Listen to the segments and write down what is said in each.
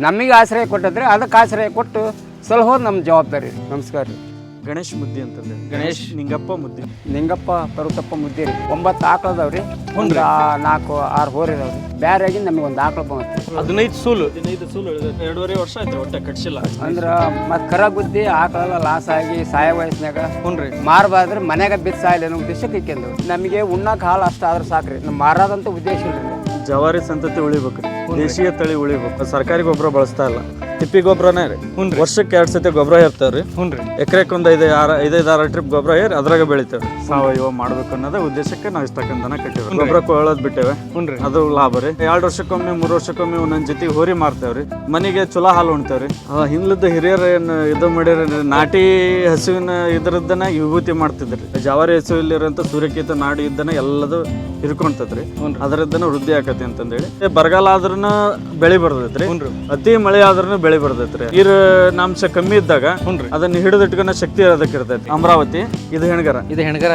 ನಮಗೆ ಆಶ್ರಯ ಕೊಟ್ಟಿದ್ರೆ ಅದಕ್ಕೆ ಆಶ್ರಯ ಕೊಟ್ಟು ಸಲಹೋದು ನಮ್ಮ ಜವಾಬ್ದಾರಿ. ನಮಸ್ಕಾರ ರೀ. ಗಣೇಶ್ ಮುದ್ದಿ ಅಂತಂದ್ರೆ ಗಣೇಶ್ ನಿಂಗಪ್ಪ ಮುದ್ದಿ. ನಿಂಗಪ್ಪ ಪರ್ವತಪ್ಪ ಮುದ್ದೆ ರೀ. 9 ಆಕಳು ಅದಾವ್ರಿ, ಒಂದು 4-6 ಹೋರಿ ಅದಾವ್ರಿ. ಬ್ಯಾರಾಗಿ ನಮಗೆ ಒಂದು ಆಕಳು ಬಂತು. 15 ಸೂಲು 2.5 ವರ್ಷ ಆಯ್ತು ಒಟ್ಟೆ ಕಟ್ಸಿಲ್ಲ ಅಂದ್ರೆ ಮತ್ತೆ ಕರ ಗುದ್ದಿ ಆಕಳೆಲ್ಲ ಲಾಸ್ ಆಗಿ ಸಾಯ ವಯಸ್ಸಿನಾಗ ಹುನ್ರಿ ಮಾರಬಾರ್ದ್ರೆ ಮನ್ಯಾಗ ಬಿದ್ದು ಸಾಯಲಿ ಅನ್ನೋ ಉದ್ದೇಶಕ್ಕೆ ಇಕ್ಕೆಂದು ನಮಗೆ ಉಣ್ಣಕ್ಕೆ ಹಾಲು ಅಷ್ಟು ಆದ್ರೆ ಸಾಕ್ರಿ. ನಮ್ಮ ಮಾರಾದಂತ ಉದ್ದೇಶ ಇಲ್ರಿ. ಜವಾರಿ ಸಂತತಿ ಉಳಿಬೇಕು, ದೇಶೀಯ ತಳಿ ಉಳಿಬೇಕು. ಸರ್ಕಾರಿ ಗೊಬ್ಬರ ಬಳಸ್ತಾ ಇಲ್ಲ, ತಿಪ್ಪಿ ಗೊಬ್ಬರನೇ ರೀ. ವರ್ಷಕ್ಕೆ 2 ಸತಿ ಗೊಬ್ಬರ ಹೇರ್ತಾವ್ರಿ. ಎಕರೆಕ್ಕೆ ಒಂದು 5-6 ಟ್ರಿಪ್ ಗೊಬ್ಬರ ಹೇರಿ ಅದ್ರಾಗ ಬೆಳಿತೇವೆ. ಸಾವಯವ ಮಾಡ್ಬೇಕು ಅನ್ನೋದೇ ಉದ್ದೇಶಕ್ಕೆ ನಾವು ಇಷ್ಟಕ್ಕಂತನ ಕಟ್ಟಿವಿ. ಗೊಬ್ಬರ ಕೊಳ್ಳೋದ್ ಬಿಟ್ಟೇವೆ, ಅದು ಲಾಭ ರೀ. 2 ವರ್ಷಕ್ಕೊಮ್ಮೆ 3 ವರ್ಷಕ್ಕೊಮ್ಮೆ ಒಂದೊಂದ್ ಜೊತೆ ಹೋರಿ ಮಾರ್ತೇವ್ರಿ. ಮನೆಗೆ ಚಲೋ ಹಾಲು ಉಣ್ತೇವ್ರಿ. ಹಿಂದ್ಲದ್ದು ಹಿರಿಯರು ಏನು ಇದು ಮಾಡಿರಿ, ನಾಟಿ ಹಸುವಿನ ಇದ್ರದ್ದನ್ನ ವಿಭೂತಿ ಮಾಡ್ತಿದ್ರಿ. ಜವಾರಿ ಹಸುವಿಲಿರೋಂಥ ಸೂರ್ಯಕೇತ ನಾಡಿ ಇದ್ದನ ಎಲ್ಲದು ಹಿರ್ಕೊಂತದ್ರಿ. ಅದರದ್ದನ್ನ ವೃದ್ಧಿ ಆಕತಿ ಅಂತಂದೇಳಿ. ಬರಗಾಲ ಆದ್ರೂ ಬೆಳಿ ಬರ್ತೈತ್ರಿ, ಅತಿ ಮಳೆ ಆದ್ರೂ ಬೆಳಿ ಬರ್ತೈತ್ರಿ. ನೀರಿನಾಂಶ ಕಮ್ಮಿ ಇದ್ದಾಗ ಅದನ್ನ ಹಿಡಿದಿಟ್ಕೊಂಡ ಶಕ್ತಿ ಇರೋದಕ್ಕೆ ಇರ್ತೈತಿ. ಅಮರಾವತಿ ಇದು ಹೆಣ್ಗರ,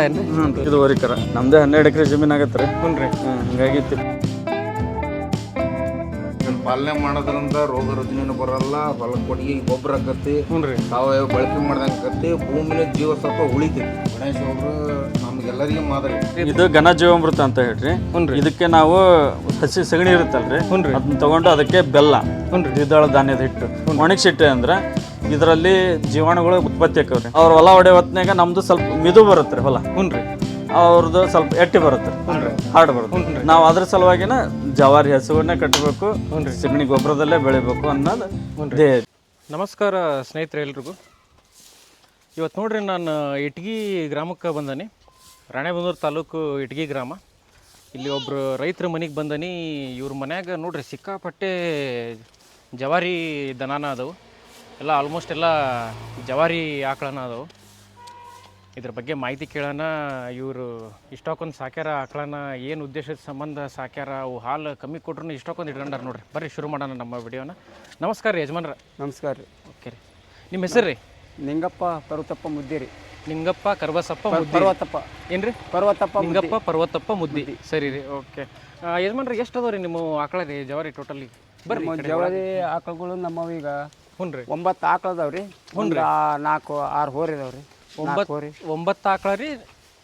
ಏನ್ರಿ? ಇದು ಹೋರಿಕರ. ನಮ್ದೇ 12 ಎಕರೆ ಜಮೀನ್ ಆಗತ್ರಿ. ಹಿಂಗಾಗಿತ್ತು. ಪಾಲನೆ ಮಾಡೋದ್ರಿಂದ ರೋಗ ರುಜಿನೂ ಬರಲ್ಲ, ಹೊಲ ಕೊಟ್ಟಿಗೆ ಗೊಬ್ಬರ ಆಕತಿ, ಸಾವಯವ ಬಳಕೆ ಮಾಡ್ದಂಗೆ ಆಕತಿ, ಭೂಮಿನ ಜೀವಸತ್ವ ಉಳಿತೈತಿ. ಗಣೇಶ್ ಅವರು ನಮ್ಗೆಲ್ಲರಿಗೂ ಮಾದರಿ. ಇದು ಘನ ಜೀವಾಮೃತ ಅಂತ ಹೇಳ್ರಿ. ಇದಕ್ಕೆ ನಾವು ಹಸಿ ಸಗಣಿ ಇರುತ್ತಲ್ರಿ, ಅದನ್ನ ತಗೊಂಡು ಅದಕ್ಕೆ ಬೆಲ್ಲ, ದ್ವಿದಳ ಧಾನ್ಯದ ಹಿಟ್ಟು ಒಣಗಿಸಿಟ್ಟೆ ಅಂದ್ರೆ ಇದರಲ್ಲಿ ಜೀವಾಣುಗಳು ಉತ್ಪತ್ತಿ ಆಕವ್ರಿ. ಅವ್ರ ಹೊಲ ಹೊಡೆ ಹೊತ್ನಾಗ ನಮ್ದು ಸ್ವಲ್ಪ ಮಿದು ಬರುತ್ತೆ ಹೊಲ. ಅವ್ರದ್ದು ಸ್ವಲ್ಪ ಎಟ್ಟಿ ಬರುತ್ತೆ, ಹಾರ್ಡ್ ಬರುತ್ತೆ. ನಾವು ಅದ್ರ ಸಲುವಾಗಿನ ಜವಾರಿ ಹಸುವನ್ನೇ ಕಟ್ಟಬೇಕು, ಸಗಣಿ ಗೊಬ್ಬರದಲ್ಲೇ ಬೆಳಿಬೇಕು ಅನ್ನೋದು. ನಮಸ್ಕಾರ ಸ್ನೇಹಿತರೆ ಎಲ್ರಿಗೂ. ಇವತ್ತು ನೋಡ್ರಿ, ನಾನು ಇಟ್ಗಿ ಗ್ರಾಮಕ್ಕೆ ಬಂದನಿ. ರಾಣೆಬೆನ್ನೂರು ತಾಲೂಕು ಇಟ್ಗಿ ಗ್ರಾಮ. ಇಲ್ಲಿ ಒಬ್ಬರು ರೈತರ ಮನೆಗೆ ಬಂದನಿ. ಇವ್ರ ಮನ್ಯಾಗ ನೋಡ್ರಿ ಸಿಕ್ಕಾಪಟ್ಟೆ ಜವಾರಿ ದನಾನ ಅದಾವು. ಎಲ್ಲ ಆಲ್ಮೋಸ್ಟ್ ಎಲ್ಲ ಜವಾರಿ ಆಕಳನ ಅದಾವು. ಇದ್ರ ಬಗ್ಗೆ ಮಾಹಿತಿ ಕೇಳೋಣ. ಇವರು ಇಷ್ಟಕ್ಕೊಂದು ಸಾಕ್ಯಾರ ಆಕಳನ, ಏನು ಉದ್ದೇಶದ ಸಂಬಂಧ ಸಾಕ್ಯಾರ, ಅವು ಹಾಲು ಕಮ್ಮಿ ಕೊಟ್ರು ಇಷ್ಟಕ್ಕೊಂದು ಇಟ್ಕೊಂಡಾರ ನೋಡ್ರಿ. ಬರ್ರಿ ಶುರು ಮಾಡೋಣ ನಮ್ಮ ವಿಡಿಯೋನ. ನಮಸ್ಕಾರ ರೀ ಯಜಮಾನ್ರ. ನಮಸ್ಕಾರ ರೀ. ಓಕೆ ರೀ. ನಿಮ್ಮ ಹೆಸರು ರೀ? ನಿಂಗಪ್ಪ ಪರ್ವತಪ್ಪ ಮುದ್ದೆ ರೀ. ನಿಂಗಪ್ಪ ಕರ್ಬಸಪ್ಪ ಪರ್ವತಪ್ಪ. ಏನ್ರಿ? ಪರ್ವತಪ್ಪ ನಿಂಗಪ್ಪ ಪರ್ವತಪ್ಪ ಮುದ್ದಿ. ಸರಿ ರೀ. ಓಕೆ ಯಜಮಾನ್ರಿ, ಎಷ್ಟು ಅದಾವ ರೀ ನಿಮ್ಮ ಆಕಳ ರೀ ಜವಾರಿ ಟೋಟಲಿ? ಬರ್ರಿ. ಜವಾರಿ ಆಕಳುಗಳು ನಮ್ಮವು ಈಗ 9 ಆಕಳು ಅದಾವ್ರಿ, 4-6 ಹೋರಿ ಅದಾವ್ರಿ. 9 ಆಕಳ ರೀ.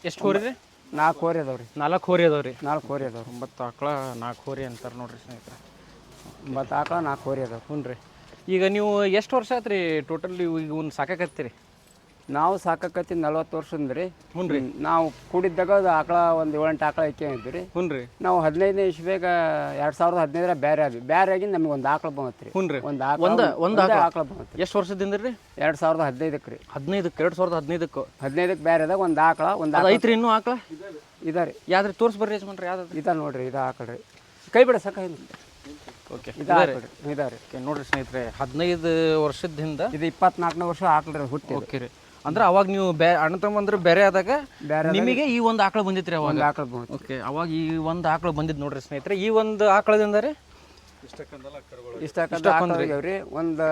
ಎಷ್ಟು ಹೋರಿ ರೀ? 4 ಹೋರಿ ಅದಾವ್ರಿ. 4 ಹೋರಿ ಅದಾವ್ರಿ. 4 ಹೋರಿ ಅದಾವ್ರಿ. 9 ಆಕಳ 4 ಹೋರಿ ಅಂತಾರೆ ನೋಡ್ರಿ ಸ್ನೇಹಿತರೆ. 9 ಆಕಳ 4 ಹೋರಿ ಅದಾವ. ಹ್ಞೂ ರೀ. ಈಗ ನೀವು ಎಷ್ಟು ವರ್ಷ ಆಯ್ತು ರೀ ಟೋಟಲಿ ಈಗ ಒಂದು ಸಾಕಾಕತ್ತೀರಿ? ನಾವು ಸಾಕತಿ 40 ವರ್ಷದಿಂದ ರೀ. ನಾವು ಕೂಡಿದ್ದಾಗ ಅದು ಆಕಳ ಒಂದು 7-8 ಆಕಳ ಇಕ್ಕಿದ್ವಿ ರೀ. ನಾವು 15ನೇ ಇಸ್ವಿಯಾಗ 2015 ಬೇರೆ ಆದ್ವಿ. ಬೇರೆ ಆಗಿ ನಮಗೆ ಒಂದು ಆಕಳ ಬಂತು ರೀ. ಒಂದು ಆಕಳ ಬಂತು. ಎಷ್ಟು ವರ್ಷದಿಂದ ರೀ? 2015ಕ್ಕೆ ರೀ. 2015ಕ್ಕೆ ಬೇರೆ ಆದಾಗ ಒಂದು ಆಕಳ ಐತ್ರಿ. ಇನ್ನೂ ಆಕಳ ಇದಾರೆ. ಯಾವ್ದ್ರಿ ತೋರ್ಸ್ ಬರ್ರಿ ಯಜಮಾನ್ರಿ. ಯಾವ್ದು ಇದ ನೋಡ್ರಿ, ಇದು ಆಕಳ ರೀ. ಕೈ ಬಿಡ ಸಾಕ. ಓಕೆ ಇದಾರೆ ನೋಡ್ರಿ ಸ್ನೇಹಿತರೆ. 15 ವರ್ಷದ ಹಿಂದೆ ಇದು 24ನೇ ವರ್ಷ ಆಕಳ ಹುಟ್ಟಿ. ಓಕೆ ರೀ. ಅಂದ್ರೆ ಅವಾಗ ನೀವು ಅಣ್ಣ ತಮ್ಮಂದ್ರೆ ಬೇರೆ ಆದಾಗ ನಿಮಗೆ ಈ ಒಂದು ಆಕಳ ಬಂದಿತ್ರಿ ಅವಾಗ? ಆಕಳ ಬಂತು. ಓಕೆ, ಅವಾಗ ಈ ಒಂದು ಆಕಳ ಬಂದಿದ್ದು ನೋಡ್ರಿ ಸ್ನೇಹಿತರೆ. ಈ ಒಂದು ಆಕಳದಿಂದ ರೀ ಇಷ್ಟಕ್ಕಂದ್ರಿ ಒಂದು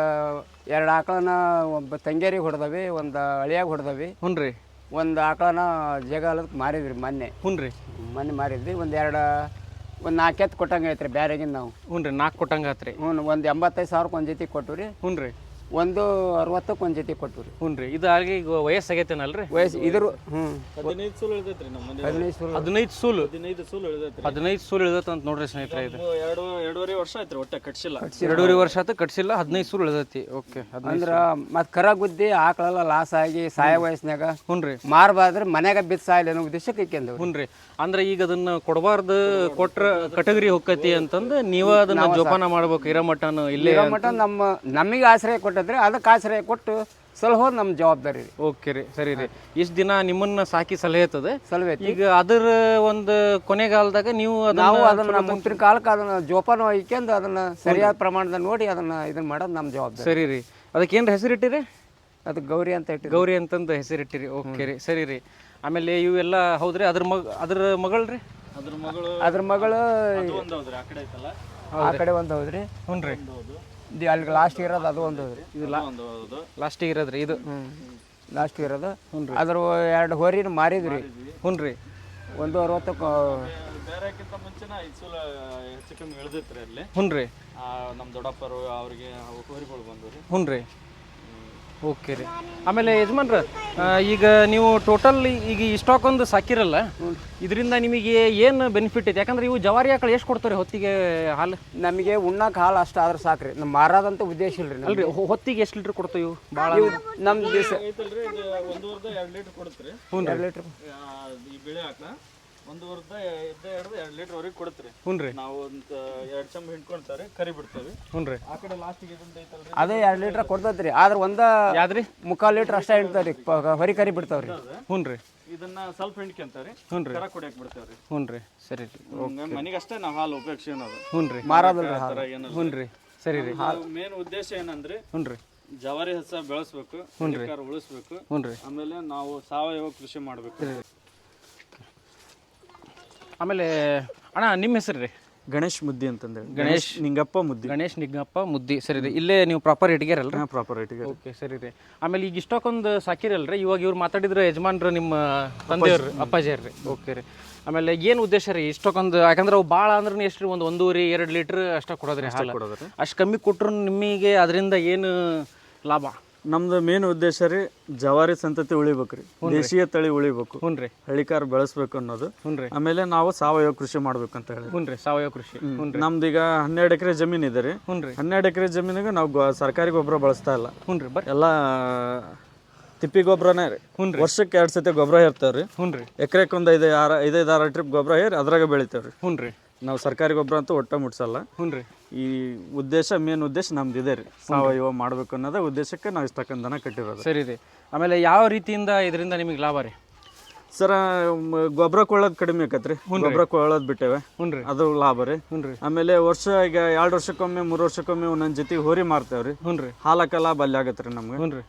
2 ಆಕಳನ ಒಬ್ಬ ತಂಗೇರಿಗೆ ಹೊಡೆದವಿ, ಒಂದು ಅಳಿಯಾಗ ಹೊಡೆದವಿ. ಒಂದು ಆಕಳನ ಜಗಾಲಕ್ಕೆ ಮಾರಿದ್ರಿ ಮೊನ್ನೆ ಮಾರಿದ್ವಿ. ಒಂದು 4 ಎತ್ತು ಕೊಟ್ಟಂಗೆ ಐತ್ರಿ ಬ್ಯಾರೆಗಿಂದ ನಾವು. 4 ಕೊಟ್ಟಂಗೆ ಆತ್ರಿ. ಒಂದು 85,000ಕ್ಕೆ ಒಂದು ಜೊತೆ ಕೊಟ್ಟು ರೀ. ಒಂದು 60ಕ್ಕೆ ಒಂದು ಜೊತೆ ಕೊಟ್ಟು ರೀ. ಇದು ಆಗಿ ಈಗ ವಯಸ್ಸಾಗೈತೇನಲ್ರಿ? ವಯಸ್ಸು ಇದ್ರು 15 ಸೂಲು ಇಳಿದೈತ್ರಿ ನಮ್ಮ ಮನೆ. 15 ಸೂಲು ಇಳಿದೈತ್ರಿ. 15 ಸೂಲು ಇಳಿದೈತೆ ಅಂತ ನೋಡ್ರಿ ಸ್ನೇಹಿತರೆ. ಇದು 2.5 ವರ್ಷ ಆಯ್ತು ಒಟ್ಟೆ ಕಟ್ಸಿಲ್ಲ. 2.5 ವರ್ಷ ಆಯ್ತು ಕಟ್ಸಿಲ್ಲ. 15 ಸೂಲು ಇಳಿದೈತಿ. ಓಕೆ. ಅಂದ್ರೆ ಮತ್ತೆ ಕರ ಗುದ್ದಿ ಆಕಳೆಲ್ಲ ಲಾಸ್ ಆಗಿ ಸಾಯ ವಯಸ್ಸಿನಾಗ ಮಾರಬಾರ್ದ್ರೆ ಮನ್ಯಾಗ ಬಿದ್ದು ಸಾಯಲಿ ಅನ್ನೋ ಉದ್ದೇಶಕ್ಕೆ ಇಕ್ಕೆಂದು. ಅಂದ್ರೆ ಈಗ ಅದನ್ನ ಕೊಡಬಾರ್ದು, ಕೊಟ್ರ ಕಟಗರಿ ಹೊಕ್ಕತಿ ಅಂತಂದು ನೀವು ಅದನ್ನ ಜೋಪಾನ ಮಾಡ್ಬೇಕು. ಇರಮಟ್ಟನು ಇಲ್ಲೇ ಮಟ್ಟ ನಮಗೆ ಆಶ್ರಯ ಕೊಟ್ಟಿದ್ರೆ ಅದಕ್ಕೆ ಆಶ್ರಯ ಕೊಟ್ಟು ಸಲಹೋದು ನಮ್ಮ ಜವಾಬ್ದಾರಿ ರೀ. ಓಕೆ ರೀ. ಸರಿ ರೀ. ಇಷ್ಟು ದಿನ ನಿಮ್ಮನ್ನ ಸಾಕಿ ಸಲಹೆ ಈಗ ಅದರ ಒಂದು ಕೊನೆಗಾಲದಾಗ ನಾವು ಅದನ್ನ ಮುಂಚಿನ ಕಾಲಕ್ಕೆ ಅದನ್ನ ಜೋಪಾನ ಇಕ್ಕೆಂದು ಅದನ್ನ ಸರಿಯಾದ ಪ್ರಮಾಣದ ನೋಡಿ ಅದನ್ನ ಇದನ್ನ ಮಾಡೋದು ನಮ್ಮ ಜವಾಬ್ದಾರಿ. ಸರಿ ರೀ. ಅದಕ್ಕೆ ಏನು ಹೆಸರಿಟ್ಟಿರಿ? ಅದಕ್ಕೆ ಗೌರಿ ಅಂತ ಇಟ್ಟಿರಿ. ಗೌರಿ ಅಂತಂದು ಹೆಸರಿಟ್ಟಿರಿ. ಓಕೆ ರೀ. ಸರಿ ರೀ. ಆಮೇಲೆ ಇವೆಲ್ಲ ಹೌದ್ರಿ. ಅದ್ರ ಮಗಳು ರೀ? ಅದ್ರ ಮಗಳು ಆ ಕಡೆ ಒಂದು ಹೌದ್ರಿ. ಅಲ್ಲಿ ಲಾಸ್ಟ್ ಇರೋದು ಅದು ಒಂದು ಹೌದ್ರಿ. ಇದು ಲಾಸ್ಟಿಗೆ ಇರೋದ್ರಿ. ಇದು ಲಾಸ್ಟ್ ಇರೋದು. ಅದ್ರ 2 ಹೋರಿನ ಮಾರಿದ್ರಿ. 160 ಬೇರೆಕ್ಕಿಂತ ಮುಂಚೆನ 5 ಸೂಲ ಹೆಚ್ಚು ಕಮ್ಮಿ ಇಳಿದೈತ್ರಿ ಅಲ್ಲಿ. ನಮ್ಮ ದೊಡ್ಡಪ್ಪರು ಅವರಿಗೆ ಹೋರಿಗಳು ಬಂದು ರೀ. ಹ್ಞೂ ರೀ. ಓಕೆ ರೀ. ಆಮೇಲೆ ಯಜಮಾನ್ರ, ಈಗ ನೀವು ಟೋಟಲ್ ಈಗ ಇಷ್ಟಕ್ಕೊಂದು ಸಾಕಿರಲ್ಲ, ಇದರಿಂದ ನಿಮಗೆ ಏನು ಬೆನಿಫಿಟ್ ಐತೆ? ಯಾಕಂದ್ರೆ ಇವು ಜವಾರಿ ಆಕಳು ಎಷ್ಟು ಕೊಡ್ತಾರೆ ಹೊತ್ತಿಗೆ ಹಾಲು? ನಮಗೆ ಉಣ್ಣಕ್ಕೆ ಹಾಲು ಅಷ್ಟು ಆದ್ರೆ ಸಾಕ್ರಿ, ನಮ್ಮ ಮಾರಾದಂಥ ಉದ್ದೇಶ ಇಲ್ರಿ. ಅಲ್ರಿ, ಹೊತ್ತಿಗೆ ಎಷ್ಟು ಲೀಟ್ರ್ ಕೊಡ್ತಾವೆ ಇವು? ಭಾಳ ನಮ್ಮ ದಿವಸ 1.5 ಲೀಟ್ರ್ ಕೊಡುತ್ತೆ. 2 ಲೀಟ್ರ್ ಈ ಬೆಳೆ ಹಾಕ್ಲ 1.5 ಲೀಟ್ರ್ ಕೊಡುತ್ತೆ. ಹ್ಞೂ ರೀ. ನಾವು ಒಂದು 2 ಚಂಬ ಹಿಂಡ್ಕೊಂತಾರೆ, ಕರಿ ಬಿಡ್ತೇವೆ. ಹ್ಞೂ ರೀ. ಆ ಕಡೆ ಲಾಸ್ಟಿಗೆ ಇದೊಂದು ಐತಲ್ರಿ, ಅದೇ 2 ಲೀಟ್ರ್ ಕೊಡ್ತೈತೆ ರೀ. ಆದ್ರೆ ಯಾವ್ದ್ರಿ? 3/4 ಲೀಟ್ರ್ ಅಷ್ಟೇ ಇಡ್ತಾರೆ ರೀ, ಹೊರಿ ಕರಿ ಬಿಡ್ತಾವ್ರಿ. ಹ್ಞೂ ರೀ. ಇದನ್ನ ಸ್ವಲ್ಪ ಹಿಂಡ್ಕೊಂತಾರೆ, ಹ್ಞೂ ರೀ. ಕರ ಕುಡಿಯಕ್ಕೆ ಬಿಡ್ತೇವ್ರಿ. ಹ್ಞೂ ರೀ. ಸರಿ ರೀ. ಮನೆಗೆ ಅಷ್ಟೇ ನಾವು ಹಾಲು ಉಪಯೋಗಿಸೋದು. ಹ್ಞೂ ರೀ. ಮಾರೋದಿಲ್ಲ ರೀ ಹಾಲು. ಹ್ಞೂ ರೀ. ಸರಿ ರೀ. ಮೇನ್ ಉದ್ದೇಶ ಏನಂದ್ರೆ ಹ್ಞೂ ರೀ. ಜವಾರಿ ಹಸ ಬೆಳೆಸ್ಬೇಕು, ಉಳಿಸ್ಬೇಕು. ಹ್ಞೂ ರೀ. ಆಮೇಲೆ ನಾವು ಸಾವಯವ ಕೃಷಿ ಮಾಡಬೇಕು. ಆಮೇಲೆ ಅಣ್ಣ, ನಿಮ್ಮ ಹೆಸರು ರೀ? ಗಣೇಶ್ ಮುದ್ದಿ ಅಂತಂದೇಳಿ. ಗಣೇಶ್ ನಿಂಗಪ್ಪ ಮುದ್ದಿ. ಗಣೇಶ್ ನಿಂಗಪ್ಪ ಮುದ್ದಿ. ಸರಿ ರೀ. ಇಲ್ಲೇ ನೀವು ಪ್ರಾಪರ್ ಇಟ್ಗ್ಯಾರಲ್ರಿ? ಪ್ರಾಪರ್ ಐಟಿಗೆ. ಓಕೆ, ಸರಿ ರೀ. ಆಮೇಲೆ ಈಗ ಇಷ್ಟಕ್ಕೊಂದು ಸಾಕಿರಲ್ರಿ, ಇವಾಗ ಇವ್ರು ಮಾತಾಡಿದ್ರೆ ಯಜಮಾನ್ರು ನಿಮ್ಮ ತಂದೆಯವ್ರು, ಅಪ್ಪಾಜಿಯವ್ರಿ. ಓಕೆ ರೀ. ಆಮೇಲೆ ಏನು ಉದ್ದೇಶ ರೀ ಇಷ್ಟಕ್ಕೊಂದು? ಯಾಕಂದ್ರೆ ಅವು ಭಾಳ ಅಂದ್ರೆ ಎಷ್ಟು ರೀ, 1.5-2 ಲೀಟ್ರ್ ಅಷ್ಟೇ ಕೊಡೋದ್ರಿ ಹಾಲು. ಅಷ್ಟು ಕಮ್ಮಿ ಕೊಟ್ಟರು ನಿಮಗೆ ಅದರಿಂದ ಏನು ಲಾಭ? ನಮ್ದು ಮೇನ್ ಉದ್ದೇಶ ರೀ ಜವಾರಿ ಸಂತತಿ ಉಳಿಬೇಕ್ರಿ, ದೇಶೀಯ ತಳಿ ಉಳಿಬೇಕು, ಹ್ಞೂ ರೀ. ಹಳ್ಳಿಕಾರ ಬೆಳೆಸ್ಬೇಕು ಅನ್ನೋದು. ಹ್ಞೂ ರೀ. ಆಮೇಲೆ ನಾವು ಸಾವಯವ ಕೃಷಿ ಮಾಡ್ಬೇಕು ಅಂತ ಹೇಳಿ. ಹ್ಞೂ ರೀ. ಸಾವಯವ ಕೃಷಿ. ನಮ್ದೀಗ 12 ಎಕರೆ ಜಮೀನು ಇದೆ ರೀ. ಹ್ಞೂ ರೀ. 12 ಎಕರೆ ಜಮೀನಿಗೆ ನಾವು ಸರ್ಕಾರಿ ಗೊಬ್ಬರ ಬಳಸ್ತಾ ಇಲ್ಲ. ಹ್ಞೂ ರೀ. ಬರ್ರಿ. ಎಲ್ಲ ತಿಪ್ಪಿ ಗೊಬ್ಬರನೇ ರೀ. ಹ್ಞೂ ರೀ. ವರ್ಷಕ್ಕೆ 2 ಸತಿ ಗೊಬ್ಬರ ಹೇರ್ತೇವ್ರಿ. ಹ್ಞೂ ರೀ. ಎಕರೆಗೆ ಒಂದು 5-6 ಟ್ರಿಪ್ ಗೊಬ್ಬರ ಹೇರಿ ಅದ್ರಾಗ ಬೆಳಿತೇವ್ರಿ. ಹ್ಞೂ ರೀ. ನಾವು ಸರ್ಕಾರಿ ಗೊಬ್ಬರ ಅಂತೂ ಒಟ್ಟ ಮುಟ್ಸಲ್ಲ. ಹ್ಞೂ ರೀ. ಈ ಉದ್ದೇಶ ಮೇನ್ ಉದ್ದೇಶ ನಮ್ದು ಇದೆ ರೀ, ಸಾವಯವ ಮಾಡ್ಬೇಕು ಅನ್ನೋದೇ ಉದ್ದೇಶಕ್ಕೆ ನಾವು ಇಷ್ಟಕ್ಕಂದು ದನ ಕಟ್ಟಿರೋದು. ಸರಿ ರೀ. ಆಮೇಲೆ ಯಾವ ರೀತಿಯಿಂದ ಇದರಿಂದ ನಿಮಗೆ ಲಾಭ ರೀ? ಸರ ಗೊಬ್ಬರ ಕೊಳ್ಳೋದು ಕಡಿಮೆ ಆಕತ್ರಿ, ಗೊಬ್ಬರ ಕೊಳ್ಳೋದು ಬಿಟ್ಟೇವೆ, ಹ್ಞೂ ರೀ. ಅದು ಲಾಭ ರೀ. ಹ್ಞೂ ರೀ. ಆಮೇಲೆ ಈಗ 2 ವರ್ಷಕ್ಕೊಮ್ಮೆ 3 ವರ್ಷಕ್ಕೊಮ್ಮೆ ಒಂದೊಂದು ಜೊತೆ ಹೋರಿ ಮಾರ್ತೇವ್ರಿ. ಹ್ಞೂ ರೀ. ಹಾಲಕ್ಕ ಲಾಭ ಅಲ್ಲಿ ಆಗತ್ತೆ ರೀ ನಮ್ಗೆ. ಹ್ಞೂ ರೀ.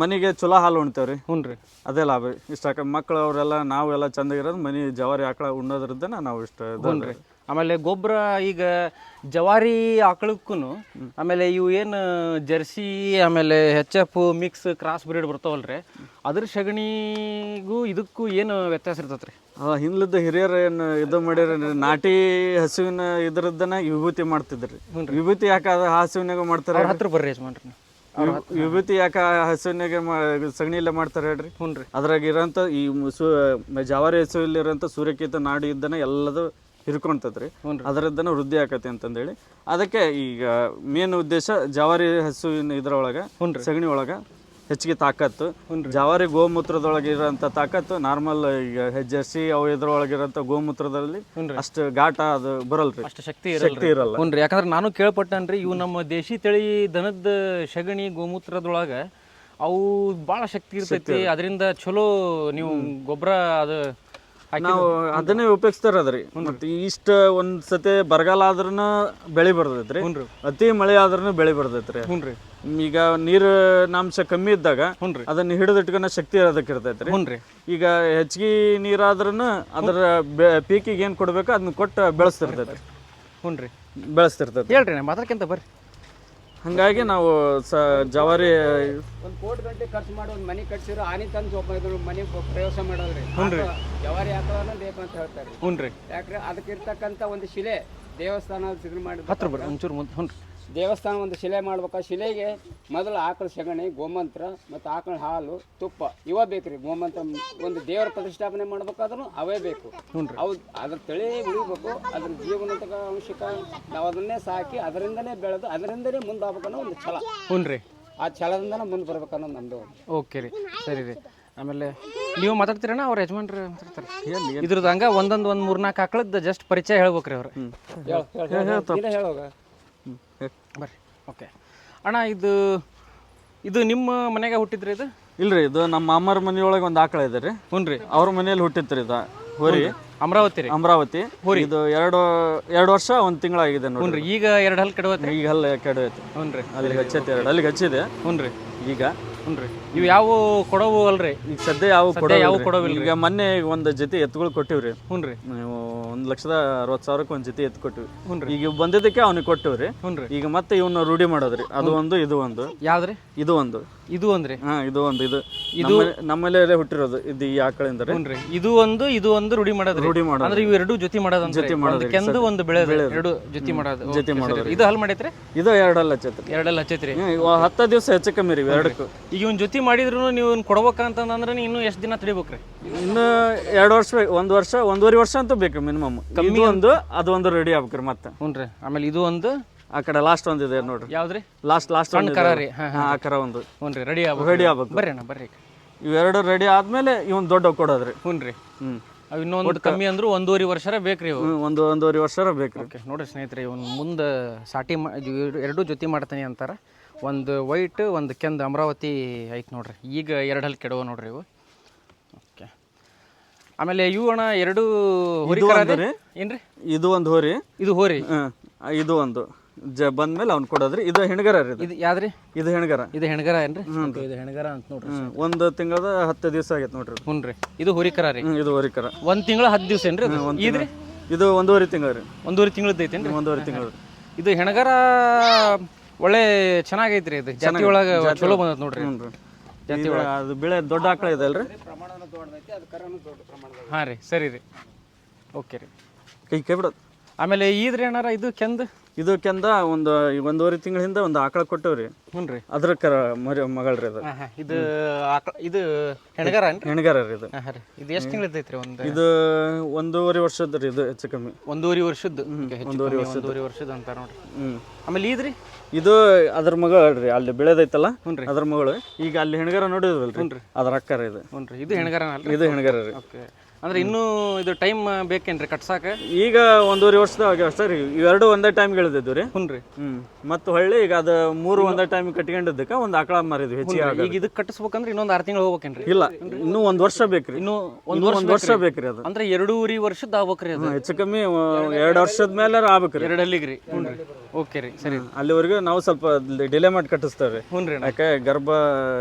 ಮನೆಗೆ ಚಲೋ ಹಾಲು ಉಣ್ತೇವ್ರಿ. ಹ್ಞೂ ರೀ. ಅದೇ ಲಾಭ ರೀ. ಇಷ್ಟ ಮಕ್ಕಳು ಅವರೆಲ್ಲ ನಾವೆಲ್ಲ ಚಂದಾಗಿರೋದು ಮನೆ ಜವಾರಿ ಆಕಳ ಉಣ್ಣೋದ್ರಿಂದ ನಾವು ಇಷ್ಟ. ಹ್ಞೂ ರೀ. ಆಮೇಲೆ ಗೊಬ್ಬರ ಈಗ ಜವಾರಿ ಆಕಳಕ್ಕೂ ಆಮೇಲೆ ಇವು ಏನು ಜರ್ಸಿ ಆಮೇಲೆ HF ಮಿಕ್ಸ್ ಕ್ರಾಸ್ ಬ್ರೀಡ್ ಬರ್ತಾವಲ್ರಿ, ಅದ್ರ ಸಗಣಿಗೂ ಇದಕ್ಕೂ ಏನು ವ್ಯತ್ಯಾಸ ಇರ್ತೈತೆ ರೀ? ಹಿಂದ್ಲದ್ದು ಹಿರಿಯರು ಏನು ಇದು ಮಾಡ್ಯಾರ, ನಾಟಿ ಹಸುವಿನ ಇದ್ರದ್ದನ್ನ ವಿಭೂತಿ ಮಾಡ್ತಿದ್ರಿ. ವಿಭೂತಿ ಯಾಕೆ ಅದು ಹಸುವಿನಾಗ ಮಾಡ್ತಾರೆ? ಹತ್ರ ಬರ್ರಿ ಯಜಮಾನ್ರಿ. ವಿಭೂತಿ ಯಾಕೆ ಹಸುವಿನಾಗ ಸಗಣಿಯಲ್ಲೇ ಮಾಡ್ತಾರೆ ಹೇಳ್ರಿ? ಹ್ಞೂ ರೀ. ಅದ್ರಾಗ ಇರೋಂಥ ಈ ಜವಾರಿ ಹಸುವಿಲಿರೋಂಥ ಸೂರ್ಯಕೇತ ನಾಡಿ ಇದ್ದನ ಎಲ್ಲದು ಹಿರ್ಕೊಂತದ್ರಿ, ಅದರದ್ದನ ವೃದ್ಧಿ ಆಕತಿ ಅಂತಂದೇಳಿ ಅದಕ್ಕೆ ಈಗ ಮೇನ್ ಉದ್ದೇಶ ಜವಾರಿ ಹಸುವಿನ ಇದ್ರೊಳಗೆ ಸಗಣಿ ಒಳಗೆ ಹೆಚ್ಚಿಗೆ ತಾಕತ್ತು, ಜವಾರಿ ಗೋಮೂತ್ರದೊಳಗೆ ಇರೋಂಥ ತಾಕತ್ತು ನಾರ್ಮಲ್ ಈಗ ಜರ್ಸಿ ಅವು ಇದ್ರೊಳಗಿರೋಂಥ ಗೋಮೂತ್ರದಲ್ಲಿ ಅಷ್ಟು ಘಾಟ ಅದು ಬರಲ್ರಿ, ಅಷ್ಟು ಶಕ್ತಿ ಇರಲ್ಲ. ಹ್ಞೂ ರೀ. ಯಾಕಂದ್ರೆ ನಾನು ಕೇಳ್ಪಟ್ಟನ್ರಿ, ಇವು ನಮ್ಮ ದೇಶಿ ತಳಿ ದನದ ಸಗಣಿ ಗೋಮೂತ್ರದೊಳಗೆ ಅವು ಭಾಳ ಶಕ್ತಿ ಇರ್ತೈತಿ, ಅದರಿಂದ ಚಲೋ ನೀವು ಗೊಬ್ಬರ ಅದು ನಾವು ಅದನ್ನೇ ಉಪಯೋಗಿಸ್ತಾರದ್ರಿ. ಮತ್ತೆ ಇಷ್ಟ ಒಂದ್ಸತಿ ಬರಗಾಲ ಆದ್ರೂ ಬೆಳೆ ಬರ್ತೈತ್ರಿ, ಅತಿ ಮಳೆ ಆದ್ರೂ ಬೆಳೆ ಬರ್ತೈತ್ರಿ. ಈಗ ನೀರಿನಾಂಶ ಕಮ್ಮಿ ಇದ್ದಾಗ ಅದನ್ನ ಹಿಡಿದಿಟ್ಕೊಂಡ ಶಕ್ತಿ ಅದಕ್ಕೆ ಇರ್ತೈತ್ರಿ. ಈಗ ಹೆಚ್ಚಿಗೆ ನೀರಾದ್ರೂ ಅದರ ಪೀಕಿಗೆ ಏನ್ ಕೊಡ್ಬೇಕು ಅದನ್ನ ಕೊಟ್ಟು ಬೆಳೆಸ್ತಿರ್ತೈತಿ. ಬೆಳೆಸ್ತಿರ್ತೈತಿ. ಹೇಳ್ರಿ, ಮಾತಾಡ್ಕೊಂತ ಬರ್ರಿ. ಹಂಗಾಗಿ ನಾವು ಜವಾರಿ 1 ಕೋಟಿ ಗಂಟೆ ಖರ್ಚು ಮಾಡಿ ಒಂದು ಮನೆ ಕಟ್ಸಿರೋ ಆನಿ ತಂದು ಮನೆ ಪ್ರವೇಶ ಮಾಡೋದ್ರಿ. ಜವಾರಿ ಆಕಳನ್ನ ಬೇಕು ಅಂತ ಹೇಳ್ತಾರೆ. ಹ್ಞೂ ರೀ. ಯಾಕ್ರೆ ಅದಕ್ಕಿರ್ತಕ್ಕಂಥ ಒಂದು ಶಿಲೆ ದೇವಸ್ಥಾನ ಇದನ್ನ ಮಾಡಿ ಹತ್ರ ಬರ್ರಿ ಒಂಚೂರು ಮುಂದೆ. ಹ್ಞೂ ರೀ. ದೇವಸ್ಥಾನ ಒಂದು ಶಿಲೆ ಮಾಡ್ಬೇಕು. ಆ ಶಿಲೆಗೆ ಮೊದಲು ಆಕಳ ಸಗಣಿ, ಗೋಮಂತ್ರ ಮತ್ತು ಆಕಳ ಹಾಲು, ತುಪ್ಪ ಇವ ಬೇಕ್ರಿ. ಗೋಮಂತ್ರ ಒಂದು ದೇವರ ಪ್ರತಿಷ್ಠಾಪನೆ ಮಾಡ್ಬೇಕಾದ್ರೂ ಅವೇ ಬೇಕು. ಅವು ಅದ್ರ ತಳಿ ಉಳಿಬೇಕು, ಅದ್ರ ಜೀವನದ ಅಂಶಕ ನಾವು ಅದನ್ನೇ ಸಾಕಿ ಅದರಿಂದನೇ ಬೆಳೆದು ಅದರಿಂದನೇ ಮುಂದೆ ಆಗ್ಬೇಕನ್ನೋ ಒಂದು ಛಲ. ಹ್ಞೂ ರೀ. ಆ ಛಲದಿಂದನೇ ಮುಂದೆ ಬರ್ಬೇಕನ್ನೋದು ನಮ್ಮದು. ಓಕೆ ರೀ. ಸರಿ ರೀ. ಆಮೇಲೆ ನೀವು ಮಾತಾಡ್ತೀರಣ್ಣ, ಅವ್ರ ಯಜಮಾನ್ರು ಮಾತಾಡ್ತಾರೆ ಇದ್ರದ್ದು ಹಂಗೆ ಒಂದು 3-4 ಆಕಳದ್ದು ಜಸ್ಟ್ ಪರಿಚಯ ಹೇಳ್ಬೇಕ್ರಿ ಅವ್ರು. ಹೇಳೋಗ ಬರ್ರಿ. ಓಕೆ ಅಣ್ಣ, ಇದು ನಿಮ್ಮ ಮನೆಗೆ ಹುಟ್ಟಿದ್ರಿ? ಇದು ಇಲ್ರಿ, ಇದು ನಮ್ಮ ಮಾಮರ ಮನೆಯೊಳಗೆ ಒಂದು ಆಕಳ ಇದೆ ರೀ. ಹ್ಞೂ ರೀ. ಅವ್ರ ಮನೆಯಲ್ಲಿ ಹುಟ್ಟಿತ್ರಿ ಇದು ಹೋರಿ. ಅಮರಾವತಿ ರೀ? ಅಮರಾವತಿ ಹೋರಿ. ಇದು 2 ವರ್ಷ 1 ತಿಂಗಳಾಗಿದೆ ನೋಡಿ. ಈಗ 2 ಹಲ್ಲು ಕೆಡವತ್ತೆ. ಈಗ ಹಲ್ಲು ಕೆಡವೈತಿ. ಹ್ಞೂ ರೀ. ಅಲ್ಲಿಗೆ ಹಚ್ಚೈತಿ, 2 ಅಲ್ಲಿಗೆ ಹಚ್ಚಿದೆ. ಹ್ಞೂ ರೀ. ಈಗ ಹ್ಞೂ ರೀ. ಇವು ಯಾವ ಕೊಡವು ಅಲ್ರಿ? ಈಗ ಸದ್ಯ ಯಾವ ಕೊಡವಿಲ್ಲ. ಈಗ ಮೊನ್ನೆ ಒಂದು ಜೊತೆ ಎತ್ತುಗಳು ಕೊಟ್ಟಿವ್ರಿ. ಹ್ಞೂ ರೀ. 1,60,000ಕ್ಕೆ ಒಂದು ಜೊತೆ ಎತ್ತು ಕೊಟ್ಟಿವಿ. ಈಗ ಬಂದಿದ್ದಕ್ಕೆ ಅವ್ನಿಗೆ ಕೊಟ್ಟಿವ್ರಿ. ಈಗ ಮತ್ತೆ ಇವನ್ನ ರೂಢಿ ಮಾಡೋದ್ರಿ. ಅದು ಒಂದು ಇದು ಒಂದು. ಯಾವ್ದ್ರಿ? ಇದು ಒಂದು ಇದು ಅಂದ್ರಿ ಇದು ಒಂದು ಇದು ನಮ್ಮಲ್ಲೇ ಹುಟ್ಟಿರೋದು ಇದು ಈ ಆಕಳಿಂದ ರೀ. ಹುನ್ರಿ ಇದು ಒಂದು ರೂಢಿ ಮಾಡೋದ್ರಿ. ರೂಢಿ ಮಾಡೋದು. ಅಂದ್ರೆ ಇವು ಎರಡು ಜೊತೆ ಮಾಡೋದು ಜೊತೆ ಮಾಡೋದು. ಕೆಂದು ಒಂದು ಬೆಳೆ ಎರಡು ಜೊತೆ ಮಾಡೋದು. ಜೊತೆ ಮಾಡೋದು. ಇದು ಹಲ್ ಮಾಡೈತ್ರಿ? ಇದು ಎರಡಲ್ಲ ಹಚ್ಚೈತ್ರಿ. ಎರಡೆಲ್ಲ ಹಚ್ಚೈತ್ರಿ. 10 ದಿವಸ ಹೆಚ್ಚು ಕಮ್ಮಿ ರೀ ಎರಡಕ್ಕೂ. ಈಗ ಇವ್ನ ಜೊತೆ ಮಾಡಿದ್ರು ನೀವು ಕೊಡ್ಬೇಕಂತಂದ್ರೆ ಇನ್ನೂ ಎಷ್ಟು ದಿನ ತಡಿಬೇಕ್ರಿ? ಇನ್ನು 2 ವರ್ಷ, 1 ವರ್ಷ, 1.5 ವರ್ಷ ಅಂತೂ ಬೇಕು ಮಿನಿಮಮ್. ಕಮ್ಮಿ ಒಂದು ಅದು ಒಂದು ರೆಡಿ ಆಗ್ಬೇಕ್ರಿ ಮತ್ತೆ. ಹುನ್ರಿ. ಆಮೇಲೆ ಇದು ಒಂದು ಆ ಕಡೆ ಲಾಸ್ಟ್ ಒಂದಿದೆ ನೋಡ್ರಿ. ಯಾವ್ದ್ರಿ? ಲಾಸ್ಟ್ ಸಣ್ಣ ಕರ ರೀ. ಆ ಕರ ಒಂದು. ಹುನ್ರಿ ರೆಡಿ ರೆಡಿ ಆಗ್ಬೇಕು. ಬರ್ರಿ ಅಣ್ಣ ಬರ್ರಿ. ಇವೆರಡು ರೆಡಿ ಆದ್ಮೇಲೆ ಇವನ್ ದೊಡ್ಡ ಕೊಡೋದ್ರಿ. ಹುನ್ರಿ. ಅವು ಇನ್ನೊಂದು ಕಮ್ಮಿ ಅಂದ್ರು 1.5 ವರ್ಷ ಬೇಕ್ರಿ ಇವು. 1.5 ವರ್ಷ ಬೇಕ್ರಿ. ಓಕೆ ನೋಡ್ರಿ ಸ್ನೇಹಿತರೆ, ಇವನ್ ಮುಂದೆ ಸಾಟಿ ಎರಡು ಜೊತೆ ಮಾಡ್ತಾನೆ ಅಂತಾರ. ಒಂದು ವೈಟ್ ಒಂದು ಕೆಂದು ಅಮರಾವತಿ ಐತೆ ನೋಡ್ರಿ. ಈಗ 2 ಹಲ್ ಕೆಡವ ನೋಡ್ರಿ ಇವು. ಓಕೆ. ಆಮೇಲೆ ಇವು ಅಣ್ಣ 2 ಹೋರಿ ಏನ್ರಿ? ಇದು ಒಂದು ಹೋರಿ, ಇದು ಹೋರಿ, ಇದು ಒಂದು ಬಂದ್ಮೇಲೆ ಅವ್ನು ಕೊಡೋದ್ರಿ. ಇದು ಹೆಣ್ಗರ ರೀ. ಇದು ಯಾವ್ದ್ರಿ? ಇದು ಹೆಣ್ಗರ. ಇದು ಹೆಣ್ಗರ ಏನ್ರಿ? ಇದು ಹೆಣ್ಗರ ಅಂತ ನೋಡ್ರಿ. 1 ತಿಂಗಳದ 10 ದಿವಸ ಆಗೈತೆ ನೋಡ್ರಿ. ಹುನ್ರಿ. ಇದು ಹೋರಿಕರ ರೀ. ಇದು ಹೋರಿಕರ. 1 ತಿಂಗಳ 10 ದಿವಸ ಏನ್ರಿ? ಇದ್ರಿ ಇದು 1.5 ತಿಂಗಳ ರೀ. 1.5 ತಿಂಗಳದ್ದು ಐತೇನ್ರಿ? 1.5 ತಿಂಗಳು. ಇದು ಹೆಣ್ಗರ ಒಳ್ಳೆ ಚೆನ್ನಾಗೈತ್ರಿ. ಇದು ಜಾತಿ ಒಳಗೆ ಚಲೋ ಬಂದತ್ ನೋಡ್ರಿ. ಜಾತಿ ಒಳಗೆ ಅದು ಬೆಳೆ ದೊಡ್ಡ ಆಕಳ ಇದೆ ಅಲ್ರಿ. ಹಾಂ ರೀ, ಸರಿ ರೀ. ಓಕೆ ರೀ. ಕೈ ಬಿಡೋದು. ಆಮೇಲೆ ಇದ್ರಿ ಅಣ್ಣಾರ ಇದು ಕೆಂದು? ಇದು ಕೆಂದ 1.5 ತಿಂಗಳ ಹಿಂದೆ ಒಂದು ಆಕಳ ಕೊಟ್ಟವ್ರಿ. ಹುನ್ರಿ. ಅದ್ರ ಮಗಳ್ರಿ ಅದು. ಇದು ಇದು ಹೆಣ್ಗರ ಹೆಣ್ಗರ ರೀ ಇದು. ಇದು ಎಷ್ಟು ತಿಂಗಳದೈತ್ರಿ? ಇದು 1.5 ವರ್ಷದ ರೀ. ಇದು ಹೆಚ್ಚು ಕಮ್ಮಿ 1.5 ವರ್ಷದ್ದು. 1.5 ವರ್ಷದ ಅಂತ ನೋಡ್ರಿ. ಆಮೇಲೆ ಇದ್ರಿ ಇದು ಅದ್ರ ಮಗಳ್ರಿ. ಅಲ್ಲಿ ಬೆಳೆದೈತಲ್ಲ ಅದ್ರ ಮಗಳು. ಈಗ ಅಲ್ಲಿ ಹೆಣ್ಗರ ನೋಡಿದ್ವಲ್ರಿ, ಅದ್ರ ಅಕ್ಕರ ಇದು. ಹುನ್ರಿ. ಇದು ಹೆಣ್ಗರ ಅಲ್ರಿ? ಇದು ಹೆಣ್ಗರ ರೀ. ಓಕೆ. ಅಂದ್ರೆ ಇನ್ನೂ ಇದು ಟೈಮ್ ಬೇಕೇನ್ರಿ ಕಟ್ಸಾಕ? ಈಗ 1.5 ವರ್ಷದಾಗ ಅಷ್ಟೇ ರೀ. ಇವೆರಡು ಒಂದೇ ಟೈಮ್ ಗೆಳೆದಿದ್ದು ರೀ. ಹುನ್ರಿ. ಮತ್ತು ಹೊಳ್ಳಿ ಈಗ ಅದು 3 ಒಂದೇ ಟೈಮ್ ಕಟ್ಕೊಂಡಿದ್ದಕ್ಕೆ ಒಂದು ಆಕಳ ಮಾರಿದ್ವಿ ಹೆಚ್ಚಿಗೆ. ಈಗ ಇದಕ್ಕೆ ಕಟ್ಟಿಸ್ಬೇಕಂದ್ರೆ ಇನ್ನೊಂದು 6 ತಿಂಗಳು ಹೋಗ್ಬೇಕೇನ್ರಿ? ಇಲ್ಲ, ಇನ್ನೂ 1 ವರ್ಷ ಬೇಕ್ರಿ. ಇನ್ನೂ 1 ವರ್ಷ ಬೇಕ್ರಿ. ಅದು ಅಂದ್ರೆ 2.5 ವರ್ಷದ ಆಗ್ಬೇಕ್ರಿ ಅದು. ಹೆಚ್ಚು ಕಮ್ಮಿ 2 ವರ್ಷದ ಮೇಲೆ ಆಗ್ಬೇಕ್ರಿ. 2 ಅಲ್ಲಿಗ್ರಿ. ಹುನ್ರಿ. ಓಕೆ ರೀ, ಸರಿ. ಅಲ್ಲಿವರೆಗೂ ನಾವು ಸ್ವಲ್ಪ ಡಿಲೇ ಮಾಡಿ ಕಟ್ಟಿಸ್ತೇವ್ರಿ. ಹುನ್ರಿ. ಯಾಕೆ ಗರ್ಭ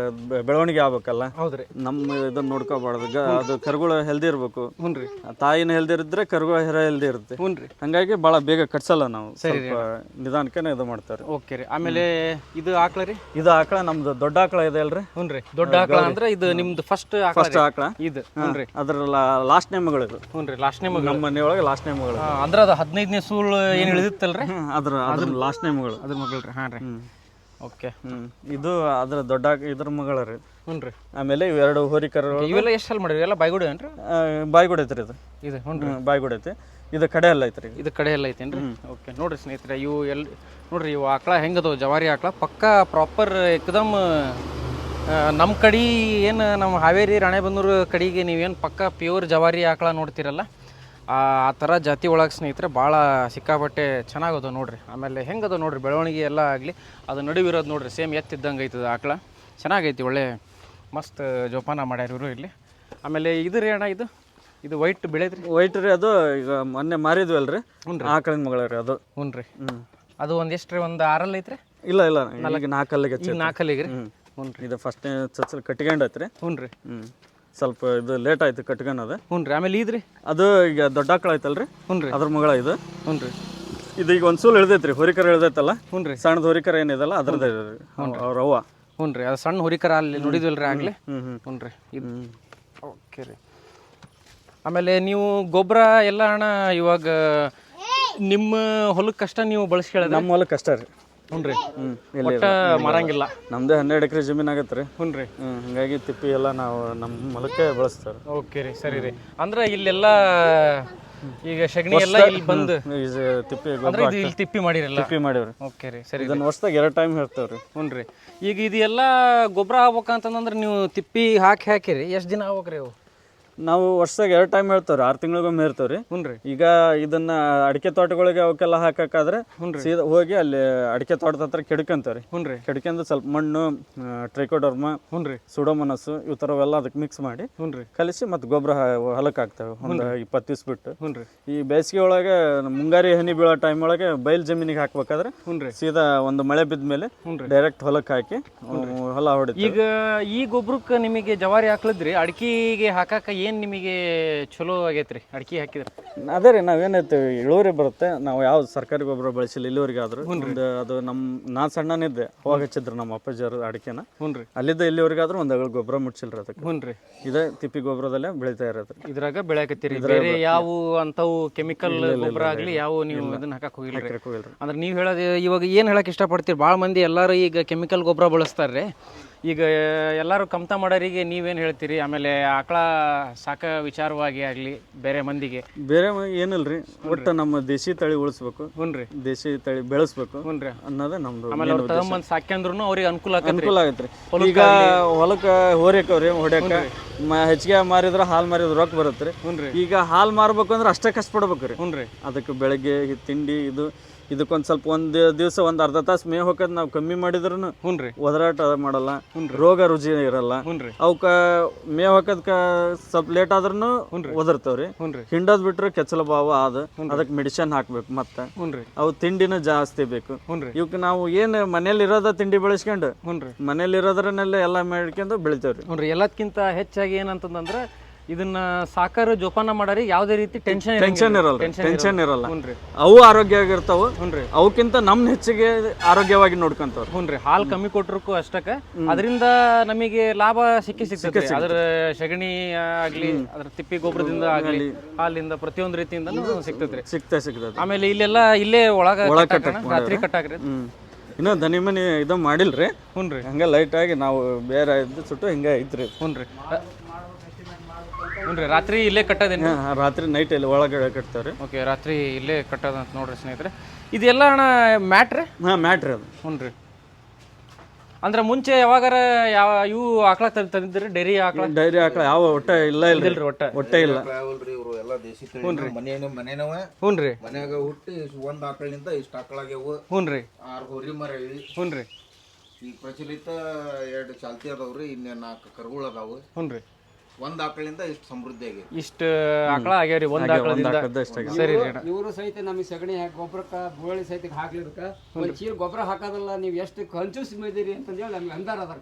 ಬೆಳವಣಿಗೆ ಆಗ್ಬೇಕಲ್ಲ. ಹೌದ್ರಿ. ನಮ್ಮ ಇದನ್ನ ನೋಡ್ಕೋಬಾರ್ದು. ಅದು ಕರುಗಳು ಹೆಲ್ದಿ ಇರ್ಬೇಕು. ಹುನ್ರಿ. ತಾಯಿನ ಹೆಲ್ದಿ ಇದ್ರೆ ಕರುಗಳ ಹೆಲ್ದಿ ಇರುತ್ತೆ. ಹುನ್ರಿ. ಹಂಗಾಗಿ ಬಹಳ ಬೇಗ ಕಟ್ಸಲ್ಲ ನಾವು. ಸ್ವಲ್ಪ ನಿಧಾನಕ್ಕೆ ಇದು ಮಾಡ್ತಾರೆ. ಓಕೆ ರೀ. ಆಮೇಲೆ ಇದು ಆಕಳ ರೀ? ಇದು ಆಕಳ ನಮ್ದು ದೊಡ್ಡ ಆಕಳ ಇದೆ ಅಲ್ರಿ. ಹುನ್ರಿ. ದೊಡ್ಡ ಆಕಳ ಅಂದ್ರೆ ಇದು ನಿಮ್ದು ಫಸ್ಟ್ ಆಕಳ ಇದು. ಹುನ್ರಿ. ಅದ್ರ ಲಾಸ್ಟ್ ನೇಮ್ ಮಗಳು ಇದು. ಹುನ್ರಿ. ಲಾಸ್ಟ್ ನೇಮ್ ನಮ್ಮ ಮನೆಯೊಳಗೆ ಲಾಸ್ಟ್ ನೇಮ್ ಮಗಳು. ಅಂದ್ರೆ ಅದು 15ನೇ ಸೂಳು ಏನು ಇಳಿದಿತ್ತಲ್ರಿ? ಅದ್ರ ಲಾಸ್ಟ್ ನೇಮ್ ಮಗಳು. ಅದ್ರ ಮಗಳ್ರಿ. ಹಾಂ ರೀ. ಓಕೆ. ಇದು ಅದ್ರ ದೊಡ್ಡ ಇದ್ರ ಮಗಳ ರೀ. ಹುನ್ರಿ. ಆಮೇಲೆ ಇವೆರಡು ಹೋರಿಕರ. ಇವೆಲ್ಲ ಎಷ್ಟು ಸಲ ಮಾಡಿರಿ? ಎಲ್ಲ ಬಾಯ್ಗುಡಿ ಏನ್ರಿ? ಬಾಯ್ಗುಡಿ ಐತ್ರಿ ಇದು. ಇದು ಹುನ್ರಿ. ಬಾಯ್ಗುಡಿ ಐತಿ. ಇದು ಕಡೆ ಎಲ್ಲ ಐತ್ರಿ. ಇದು ಕಡೆ ಎಲ್ಲ ಐತೇನ್ರಿ? ಓಕೆ. ನೋಡ್ರಿ ಸ್ನೇಹಿತರೆ, ಇವು ನೋಡ್ರಿ ಇವು ಆಕಳ ಹೆಂಗದವು ಜವಾರಿ ಆಕಳ. ಪಕ್ಕ ಪ್ರಾಪರ್ ಏಕದಮ್ ನಮ್ಮ ಕಡೆ ಏನು ನಮ್ಮ ಹಾವೇರಿ ರಾಣೆಬೆನ್ನೂರು ಕಡೆಗೆ ನೀವೇನು ಪಕ್ಕ ಪ್ಯೂರ್ ಜವಾರಿ ಆಕಳ ನೋಡ್ತಿರಲ್ಲ, ಆ ಥರ ಜಾತಿ ಒಳಗೆ ಸ್ನೇಹಿತರೆ ಭಾಳ ಸಿಕ್ಕಾಪಟ್ಟೆ ಚೆನ್ನಾಗದ ನೋಡ್ರಿ. ಆಮೇಲೆ ಹೆಂಗದ ನೋಡ್ರಿ ಬೆಳವಣಿಗೆ ಎಲ್ಲ ಆಗಲಿ. ಅದು ನಡುವಿರೋದು ನೋಡ್ರಿ ಸೇಮ್ ಎತ್ತಿದ್ದಂಗೆ ಐತದ ಆಕಳ. ಚೆನ್ನಾಗೈತಿ, ಒಳ್ಳೆ ಮಸ್ತ್ ಜೋಪಾನ ಮಾಡ್ಯಾರ ಇವರು ಇಲ್ಲಿ. ಆಮೇಲೆ ಇದು ರೀ ಅಣ್ಣ, ಇದು ವೈಟ್ ಬೆಳೆದ್ರಿ? ವೈಟ್ ರೀ. ಅದು ಈಗ ಮೊನ್ನೆ ಮಾರಿದ್ವಲ್ರಿ, ಆಕಳಿನ ಮಗಳ ರೀ ಅದು. ಹುನ್ರಿ. ಅದು ಒಂದು ಎಷ್ಟು ರೀ? ಒಂದು 6 ಐತ್ರಿ? ಇಲ್ಲ ಇಲ್ಲ, 4 ಅಲ್ಲಿಗೆ. ಈಗ 4 ಅಲ್ಲಿಗೆ ರೀ? ಹುನ್ರಿ. ಇದು ಫಸ್ಟ್ ಚಚ್ಚಲ್ ಕಟ್ಕೊಂಡೈತ್ರಿ. ಹುನ್ರಿ. ಸ್ವಲ್ಪ ಇದು ಲೇಟ್ ಆಯ್ತು ಕಟ್ಕೊಳೋದು. ಹುನ್ರಿ. ಆಮೇಲೆ ಇದ್ರಿ? ಅದು ಈಗ ದೊಡ್ಡ ಆಕಳ ಐತಲ್ರಿ. ಹುನ್ರಿ. ಅದ್ರ ಮಗಳ ಇದು. ಹುನ್ರಿ. ಇದು ಈಗ ಒಂದು ಸೂಲ್ ಇಳ್ದೈತ್ರಿ. ಹೋರಿಕರ ಇಳ್ದೈತಲ್ಲ. ಹುನ್ರಿ. ಸಣ್ಣದ ಹೋರಿಕರ ಏನಿದಲ್ಲ ಅದ್ರದ್ದು ಅವ್ರ ಅವ್ವ. ಹುನ್ರಿ. ಅದು ಸಣ್ಣ ಹೋರಿಕರ ಅಲ್ಲಿ ನೋಡಿದ್ವಲ್ರಿ ಆಗ್ಲಿ. ಹುನ್ರಿ. ಇದು ಓಕೆ ರೀ. ಆಮೇಲೆ ನೀವು ಗೊಬ್ಬರ ಎಲ್ಲ ಅಣ್ಣ ಇವಾಗ ನಿಮ್ಮ ಹೊಲಕ್ಕಷ್ಟ ನೀವು ಬಳಸ್ಕೊಳ್ಳೋದು? ನಮ್ಮ ಹೊಲಕ್ಕೆ ಅಷ್ಟೇ ರೀ. ಹುನ್ರಿ. ಒಟ್ಟ ಮಾರಂಗಿಲ್ಲ. ನಮ್ದೇ 12 ಎಕರೆ ಜಮೀನು ಆಗತ್ತೆ ರೀ. ಹುನ್ರಿ. ಹಂಗಾಗಿ ತಿಪ್ಪಿ ಎಲ್ಲ ನಾವು ನಮ್ಮ ಹೊಲಕ್ಕೆ ಬಳಸ್ತಾರೆ. ಓಕೆ ರೀ, ಸರಿ ರೀ. ಅಂದ್ರೆ ಇಲ್ಲೆಲ್ಲ ಈಗ ಸಗಣಿ ಎಲ್ಲ ಇಲ್ಲಿ ಬಂದು ತಿಪ್ಪಿ ಅಂದ್ರೆ ಇದು ಇಲ್ಲಿ ತಿಪ್ಪಿ ಮಾಡಿರಲ್ಲ? ತಿಪ್ಪಿ ಮಾಡಿವ್ರಿ. ಓಕೆ ರೀ, ಸರಿ. ಇದನ್ನ ವರ್ಷದಾಗ 2 ಟೈಮ್ ಹೇಳ್ತೇವ್ರಿ. ಹುನ್ರಿ. ಈಗ ಇದು ಎಲ್ಲ ಗೊಬ್ಬರ ಆಗ್ಬೇಕಂತಂದ್ರೆ ನೀವು ತಿಪ್ಪಿ ಹಾಕಿರಿ ಎಷ್ಟು ದಿನ ಆಗ್ಬೇಕ್ರಿ ಅವು? ನಾವು ವರ್ಷದಾಗ 2 ಟೈಮ್ ಹೇಳ್ತೇವ್ರಿ. 6 ತಿಂಗಳಿಗೊಮ್ಮೆ ಇರ್ತೇವ್ರಿ. ಹುನ್ರಿ. ಈಗ ಇದನ್ನ ಅಡಿಕೆ ತೋಟಗಳಿಗೆ ಅವಕ್ಕೆಲ್ಲ ಹಾಕಾದ್ರೆ ಸೀದಾ ಹೋಗಿ ಅಲ್ಲಿ ಅಡಿಕೆ ತೋಟದ ಹತ್ರ ಕೆಡ್ಕೊಂತೇವ್ರಿ. ಹುನ್ರಿ. ಕೆಡ್ಕೊಂಡು ಸ್ವಲ್ಪ ಮಣ್ಣು, ಟ್ರೈಕೋಡರ್ಮ, ಹುನ್ರಿ, ಸುಡೋಮನಸ್ ಇವು ಥರವೆಲ್ಲ ಅದಕ್ಕೆ ಮಿಕ್ಸ್ ಮಾಡಿ ಹುನ್ರಿ ಕಲಿಸಿ ಮತ್ತು ಗೊಬ್ಬರ ಹೊಲಕ್ಕೆ ಹಾಕ್ತೇವೆ ಒಂದು 20 ದಿವ್ಸ ಬಿಟ್ಟು. ಹುನ್ರಿ. ಈ ಬೇಸಿಗೆ ಒಳಗೆ ಮುಂಗಾರಿ ಹನಿ ಬೀಳೋ ಟೈಮ್ ಒಳಗೆ ಬಯಲು ಜಮೀನಿಗೆ ಹಾಕ್ಬೇಕಾದ್ರೆ ಹುನ್ರಿ ಸೀದಾ ಒಂದು ಮಳೆ ಬಿದ್ದ ಮೇಲೆ ಡೈರೆಕ್ಟ್ ಹೊಲಕ್ಕೆ ಹಾಕಿ ಹೊಲ ಹೊಡಿತೀವಿ. ಈಗ ಈ ಗೊಬ್ಬರಕ್ಕೆ ನಿಮಗೆ ಜವಾರಿ ಹಾಕ್ಲಿದ್ರಿ ಅಡಿಕೆಗೆ ಹಾಕಾಕ ಏನು ನಿಮಗೆ ಚಲೋ ಆಗೈತ್ರಿ ಅಡಿಕೆ ಹಾಕಿದ್ರೆ? ಅದೇ ರೀ ನಾವೇನೈತೆ ಇಳುವರಿ ಬರುತ್ತೆ. ನಾವು ಯಾವ ಸರ್ಕಾರಿ ಗೊಬ್ಬರ ಬಳಸಿಲ್ಲ ಇಲ್ಲಿವರೆಗೆ ಆದ್ರೂ. ಅದು ನಾ ಸಣ್ಣನಿದ್ದೆ ಅವಾಗ ಹಚ್ಚಿದ್ರು ನಮ್ಮ ಅಪ್ಪಾಜಿಯವರು ಅಡಿಕೆನ. ಅಲ್ಲಿದ್ದ ಇಲ್ಲಿವರೆಗಾದ್ರೂ ಒಂದು ಅಗಳ ಗೊಬ್ಬರ ಮುಟ್ಸಿಲ್ರಿ ಅದಕ್ಕೆ. ಇದೇ ತಿಪ್ಪಿ ಗೊಬ್ಬರದಲ್ಲೇ ಬೆಳಿತಾ ಇರೋದು. ಇದ್ರಾಗ ಬೆಳೆಯಾಕತ್ತೀರಿ, ಬೇರೆ ಯಾವ ಅಂಥವು ಕೆಮಿಕಲ್ ಗೊಬ್ಬರ ಆಗಲಿ ಯಾವ ನೀವು ಅದನ್ನ ಹಾಕಕ್ಕೆ ಹೋಗಿಲ್ಲ? ಅಂದ್ರೆ ನೀವು ಹೇಳೋದು ಇವಾಗ ಏನು ಹೇಳಕ್ಕೆ ಇಷ್ಟಪಡ್ತೀರಿ? ಭಾಳ ಮಂದಿ ಎಲ್ಲರೂ ಈಗ ಕೆಮಿಕಲ್ ಗೊಬ್ಬರ ಬಳಸ್ತಾರೆ. ಈಗ ಎಲ್ಲರೂ ಕಮ್ತಾ ಮಾಡೋರಿಗೆ ನೀವೇನು ಹೇಳ್ತೀರಿ? ಆಮೇಲೆ ಆಕಳ ಸಾಕ ವಿಚಾರವಾಗಿ ಆಗಲಿ ಬೇರೆ ಮಂದಿಗೆ ಏನಿಲ್ರಿ, ಒಟ್ಟು ನಮ್ಮ ದೇಶಿ ತಳಿ ಉಳಿಸ್ಬೇಕು, ದೇಶಿ ತಳಿ ಬೆಳೆಸ್ಬೇಕು ಅನ್ನೋದೇ ನಮ್ದು. ಆಮೇಲೆ ಅವ್ರು ತಗೊಂಬಂದು ಸಾಕ್ಯಂದ್ರೂ ಅವ್ರಿಗೆ ಅನುಕೂಲ ಆಗತ್ರಿ. ಈಗ ಹೊಲಕ್ಕೆ ಹೋರ್ಯಾಕವ್ರಿ, ಹೊಡ್ಯಾಕ ಹೆಚ್ಚಿಗೆ ಮಾರಿದ್ರೆ ಹಾಲು ಮಾರಿದ್ರೆ ರೊಕ್ಕ ಬರುತ್ತೆ. ಈಗ ಹಾಲು ಮಾರ್ಬೇಕು ಅಂದ್ರೆ ಅಷ್ಟೇ ಕಷ್ಟಪಡ್ಬೇಕ್ರಿ. ಅದಕ್ಕೆ ಬೆಳಗ್ಗೆ ತಿಂಡಿ ಇದಕ್ಕೊಂದು ಸ್ವಲ್ಪ ಒಂದು ದಿವಸ ಒಂದು ಅರ್ಧ ತಾಸು ಮೇವು ಹೋಗೋದು ನಾವು ಕಮ್ಮಿ ಮಾಡಿದ್ರು ಒದರಾಟ ಮಾಡಲ್ಲ, ರೋಗ ರುಜಿ ಇರಲ್ಲ. ಅವಕ್ಕ ಮೇವು ಹಾಕೋದಕ್ಕೆ ಸ್ವಲ್ಪ ಲೇಟ್ ಆದ್ರೂ ಒದರ್ತಾವ್ರಿ. ಹಿಂಡೋದ್ ಬಿಟ್ರೆ ಕೆಚ್ಚಲ ಭಾವ ಅದಕ್ಕೆ ಮೆಡಿಸಿನ್ ಹಾಕ್ಬೇಕು. ಮತ್ತೆ ಅವು ತಿಂಡಿನ ಜಾಸ್ತಿ ಬೇಕು. ಇವಕ್ಕೆ ನಾವು ಏನು ಮನೇಲಿ ಇರೋದ ತಿಂಡಿ ಬೆಳೆಸ್ಕೊಂಡು ಮನೇಲಿ ಇರೋದ್ರನ್ನೆಲ್ಲ ಎಲ್ಲ ಮಾಡ್ಕೊಂಡು ಬೆಳಿತೇವ್ರಿ. ಎಲ್ಲದಕ್ಕಿಂತ ಹೆಚ್ಚಾಗಿ ಏನಂತಂದ್ರೆ ಇದನ್ನ ಸಾಕಾರ ಜೋಪಾನ ಮಾಡಾರಿ ಯಾವುದೇ ರೀತಿ ಟೆನ್ಷನ್ ಇರಲ್ಲ. ಅವು ಆರೋಗ್ಯವಾಗಿರ್ತಾವ. ಅವಕ್ಕಿಂತ ನಮ್ ಹೆಚ್ಚಿಗೆ ಆರೋಗ್ಯವಾಗಿ ನೋಡ್ಕೊಂತಾವ್ರಿ. ಹಾಲು ಕಮ್ಮಿ ಕೊಟ್ಟರು ಅಷ್ಟಕ್ಕ ಅದರಿಂದ ನಮಗೆ ಲಾಭ ಸಿಗ್ತದೆ. ಅದ್ರ ಸಗಣಿ ಆಗ್ಲಿ, ಅದ್ರ ತಿಪ್ಪಿ ಗೊಬ್ಬರದಿಂದ ಆಗ್ಲಿ, ಹಾಲಿಂದ ಪ್ರತಿಯೊಂದು ರೀತಿಯಿಂದ ಸಿಗ್ತದೆ. ಆಮೇಲೆ ಇಲ್ಲೇ ರಾತ್ರಿ ಕಟ್ಟಾಕ್ರಿ. ಇನ್ನ ದನಿ ಮನಿ ಇದು ಮಾಡಿಲ್ರಿ. ಹಂಗ ಲೈಟ್ ಆಗಿ ನಾವು ಬೇರೆ ಸುಟ್ಟು ಹಿಂಗ ಐತ್ರಿ. ರಾತ್ರಿ ಇಲ್ಲೇ ಕಟ್ಟೋದೇನು? ರಾತ್ರಿ ನೈಟ್ ಇಲ್ಲಿ ಒಳಗಡೆ ಕಟ್ತಾವ್ರಿ. ಓಕೆ, ರಾತ್ರಿ ಇಲ್ಲೇ ಕಟ್ಟೋದಂತ ನೋಡ್ರಿ ಸ್ನೇಹಿತರೆ. ಇದೆಲ್ಲ ಅಣ್ಣ ಮ್ಯಾಟ್ರಿ? ಮ್ಯಾಟ್ರಿ ಅದು. ಅಂದ್ರೆ ಮುಂಚೆ ಯಾವಾಗಾರ ಇವು ಆಕಳ ತಂದಿದ್ರಿ? ಡೈರಿ ಆಕಳ ಯಾವ ಒಟ್ಟ ಇಲ್ರಿ, ಒಟ್ಟೆ ಇಲ್ಲ. ಇವರು ಎಲ್ಲ ದೇಶಿ ಮನೆನವ ಮನ್ಯಾಗ ಹುಟ್ಟಿ ಒಂದ್ ಆಕಳಿನಿಂದ ಇಷ್ಟ ಆಕಳಾಗ್ಯಾವು. 6 ಹೋರಿ ಮರವಿ. ಈಗ ಪ್ರಚಲಿತ 2 ಚಾಲ್ತಿ ಅದಾವ್ರಿ, ಇನ್ನೇ 4 ಕರುಗಳು ಅದಾವು. ಒಂದ್ ಆಕಳಿಂದ ಇಷ್ಟು ಸಮೃದ್ಧಿ ಆಗಿ ಇಷ್ಟು ಆಕಳ ಆಗ್ಯಾವ್ರಿ. ಒಂದ್ ಆಕಳದಿಂದ ಸರಿ. ಇವರು ಸಹಿತ ನಮಗೆ ಸಗಣಿ ಗೊಬ್ಬರಕ್ಕ ಗೋಳಿ ಸಹಿತ ಹಾಕ್ಲಿದಕ್ಕ ಒಂದ್ ಚೀಲ ಗೊಬ್ಬರ ಹಾಕೋದಲ್ಲ, ನೀವು ಎಷ್ಟು ಕಂಚೂಸ್ ಮೇದಿರಿ ಅಂತಂದೇಳಿ ನಮ್ಗೆ ಅಂದಾರ ಅದ.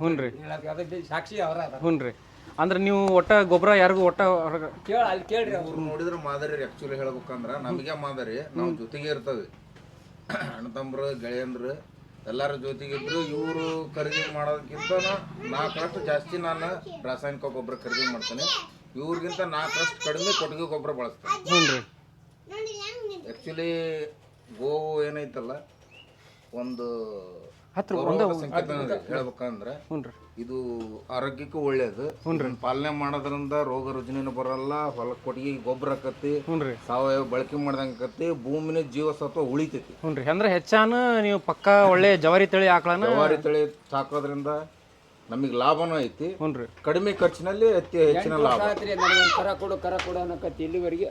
ಸಾಕ್ಷಿ ಅವರ ಅದ. ಅಂದ್ರೆ ನೀವು ಒಟ್ಟ ಗೊಬ್ಬರ ಯಾರಿಗೂ ಒಟ್ಟ ಅಲ್ಲಿ ಕೇಳ್ರಿ. ಅವ್ರು ನೋಡಿದ್ರೆ ಮಾದರಿ. ಆಕ್ಚುಲಿ ಹೇಳ್ಬೇಕಂದ್ರ ನಮಗೆ ಮಾದರಿ. ನಾವು ಜೊತೆಗೆ ಇರ್ತವೆ, ಅಣ್ಣ ತಮ್ಮರು ಗೆಳೆಯಂದ್ರು ಎಲ್ಲರ ಜೊತೆಗಿದ್ರು. ಇವರು ಖರೀದಿ ಮಾಡೋದಕ್ಕಿಂತ 4 ಜಾಸ್ತಿ ನಾನು ರಾಸಾಯನಿಕ ಗೊಬ್ಬರ ಖರೀದಿ ಮಾಡ್ತೇನೆ. ಇವ್ರಿಗಿಂತ 4 ಕಡಿಮೆ ಕೊಟ್ಟಿಗೆ ಗೊಬ್ಬರ ಬಳಸ್ತೇನೆ. ಆಕ್ಚುಲಿ ಗೋವು ಏನೈತಲ್ಲ, ಒಂದು ಸಂಕೇತ ಹೇಳ್ಬೇಕಂದ್ರೆ ಇದು ಆರೋಗ್ಯಕ್ಕೂ ಒಳ್ಳೇದು. ಪಾಲನೆ ಮಾಡೋದ್ರಿಂದ ರೋಗ ರುಜಿನ ಬರಲ್ಲ, ಹೊಲಕ್ಕೆ ಕೊಟ್ಟಿಗೆ ಗೊಬ್ಬರ ಆಕತಿ, ಸಾವಯವ ಬಳಕೆ ಮಾಡ್ದಂಗ ಆಕತಿ, ಭೂಮಿನ ಜೀವಸತ್ವ ಉಳಿತೈತಿ. ಅಂದ್ರೆ ಹೆಚ್ಚಾನ ನೀವು ಪಕ್ಕ ಒಳ್ಳೆ ಜವಾರಿ ತಳಿ ಜವಾರಿ ತಳಿ ಸಾಕೋದ್ರಿಂದ ನಮಗೆ ಲಾಭನೂ ಐತಿ. ಕಡಿಮೆ ಖರ್ಚಿನಲ್ಲಿ ಹೆಚ್ಚಿನ ಲಾಭ. ಕರ ಕೊಡು ಅನ್ನಕತ್ತಿ ಇಲ್ಲಿವರೆಗೆ.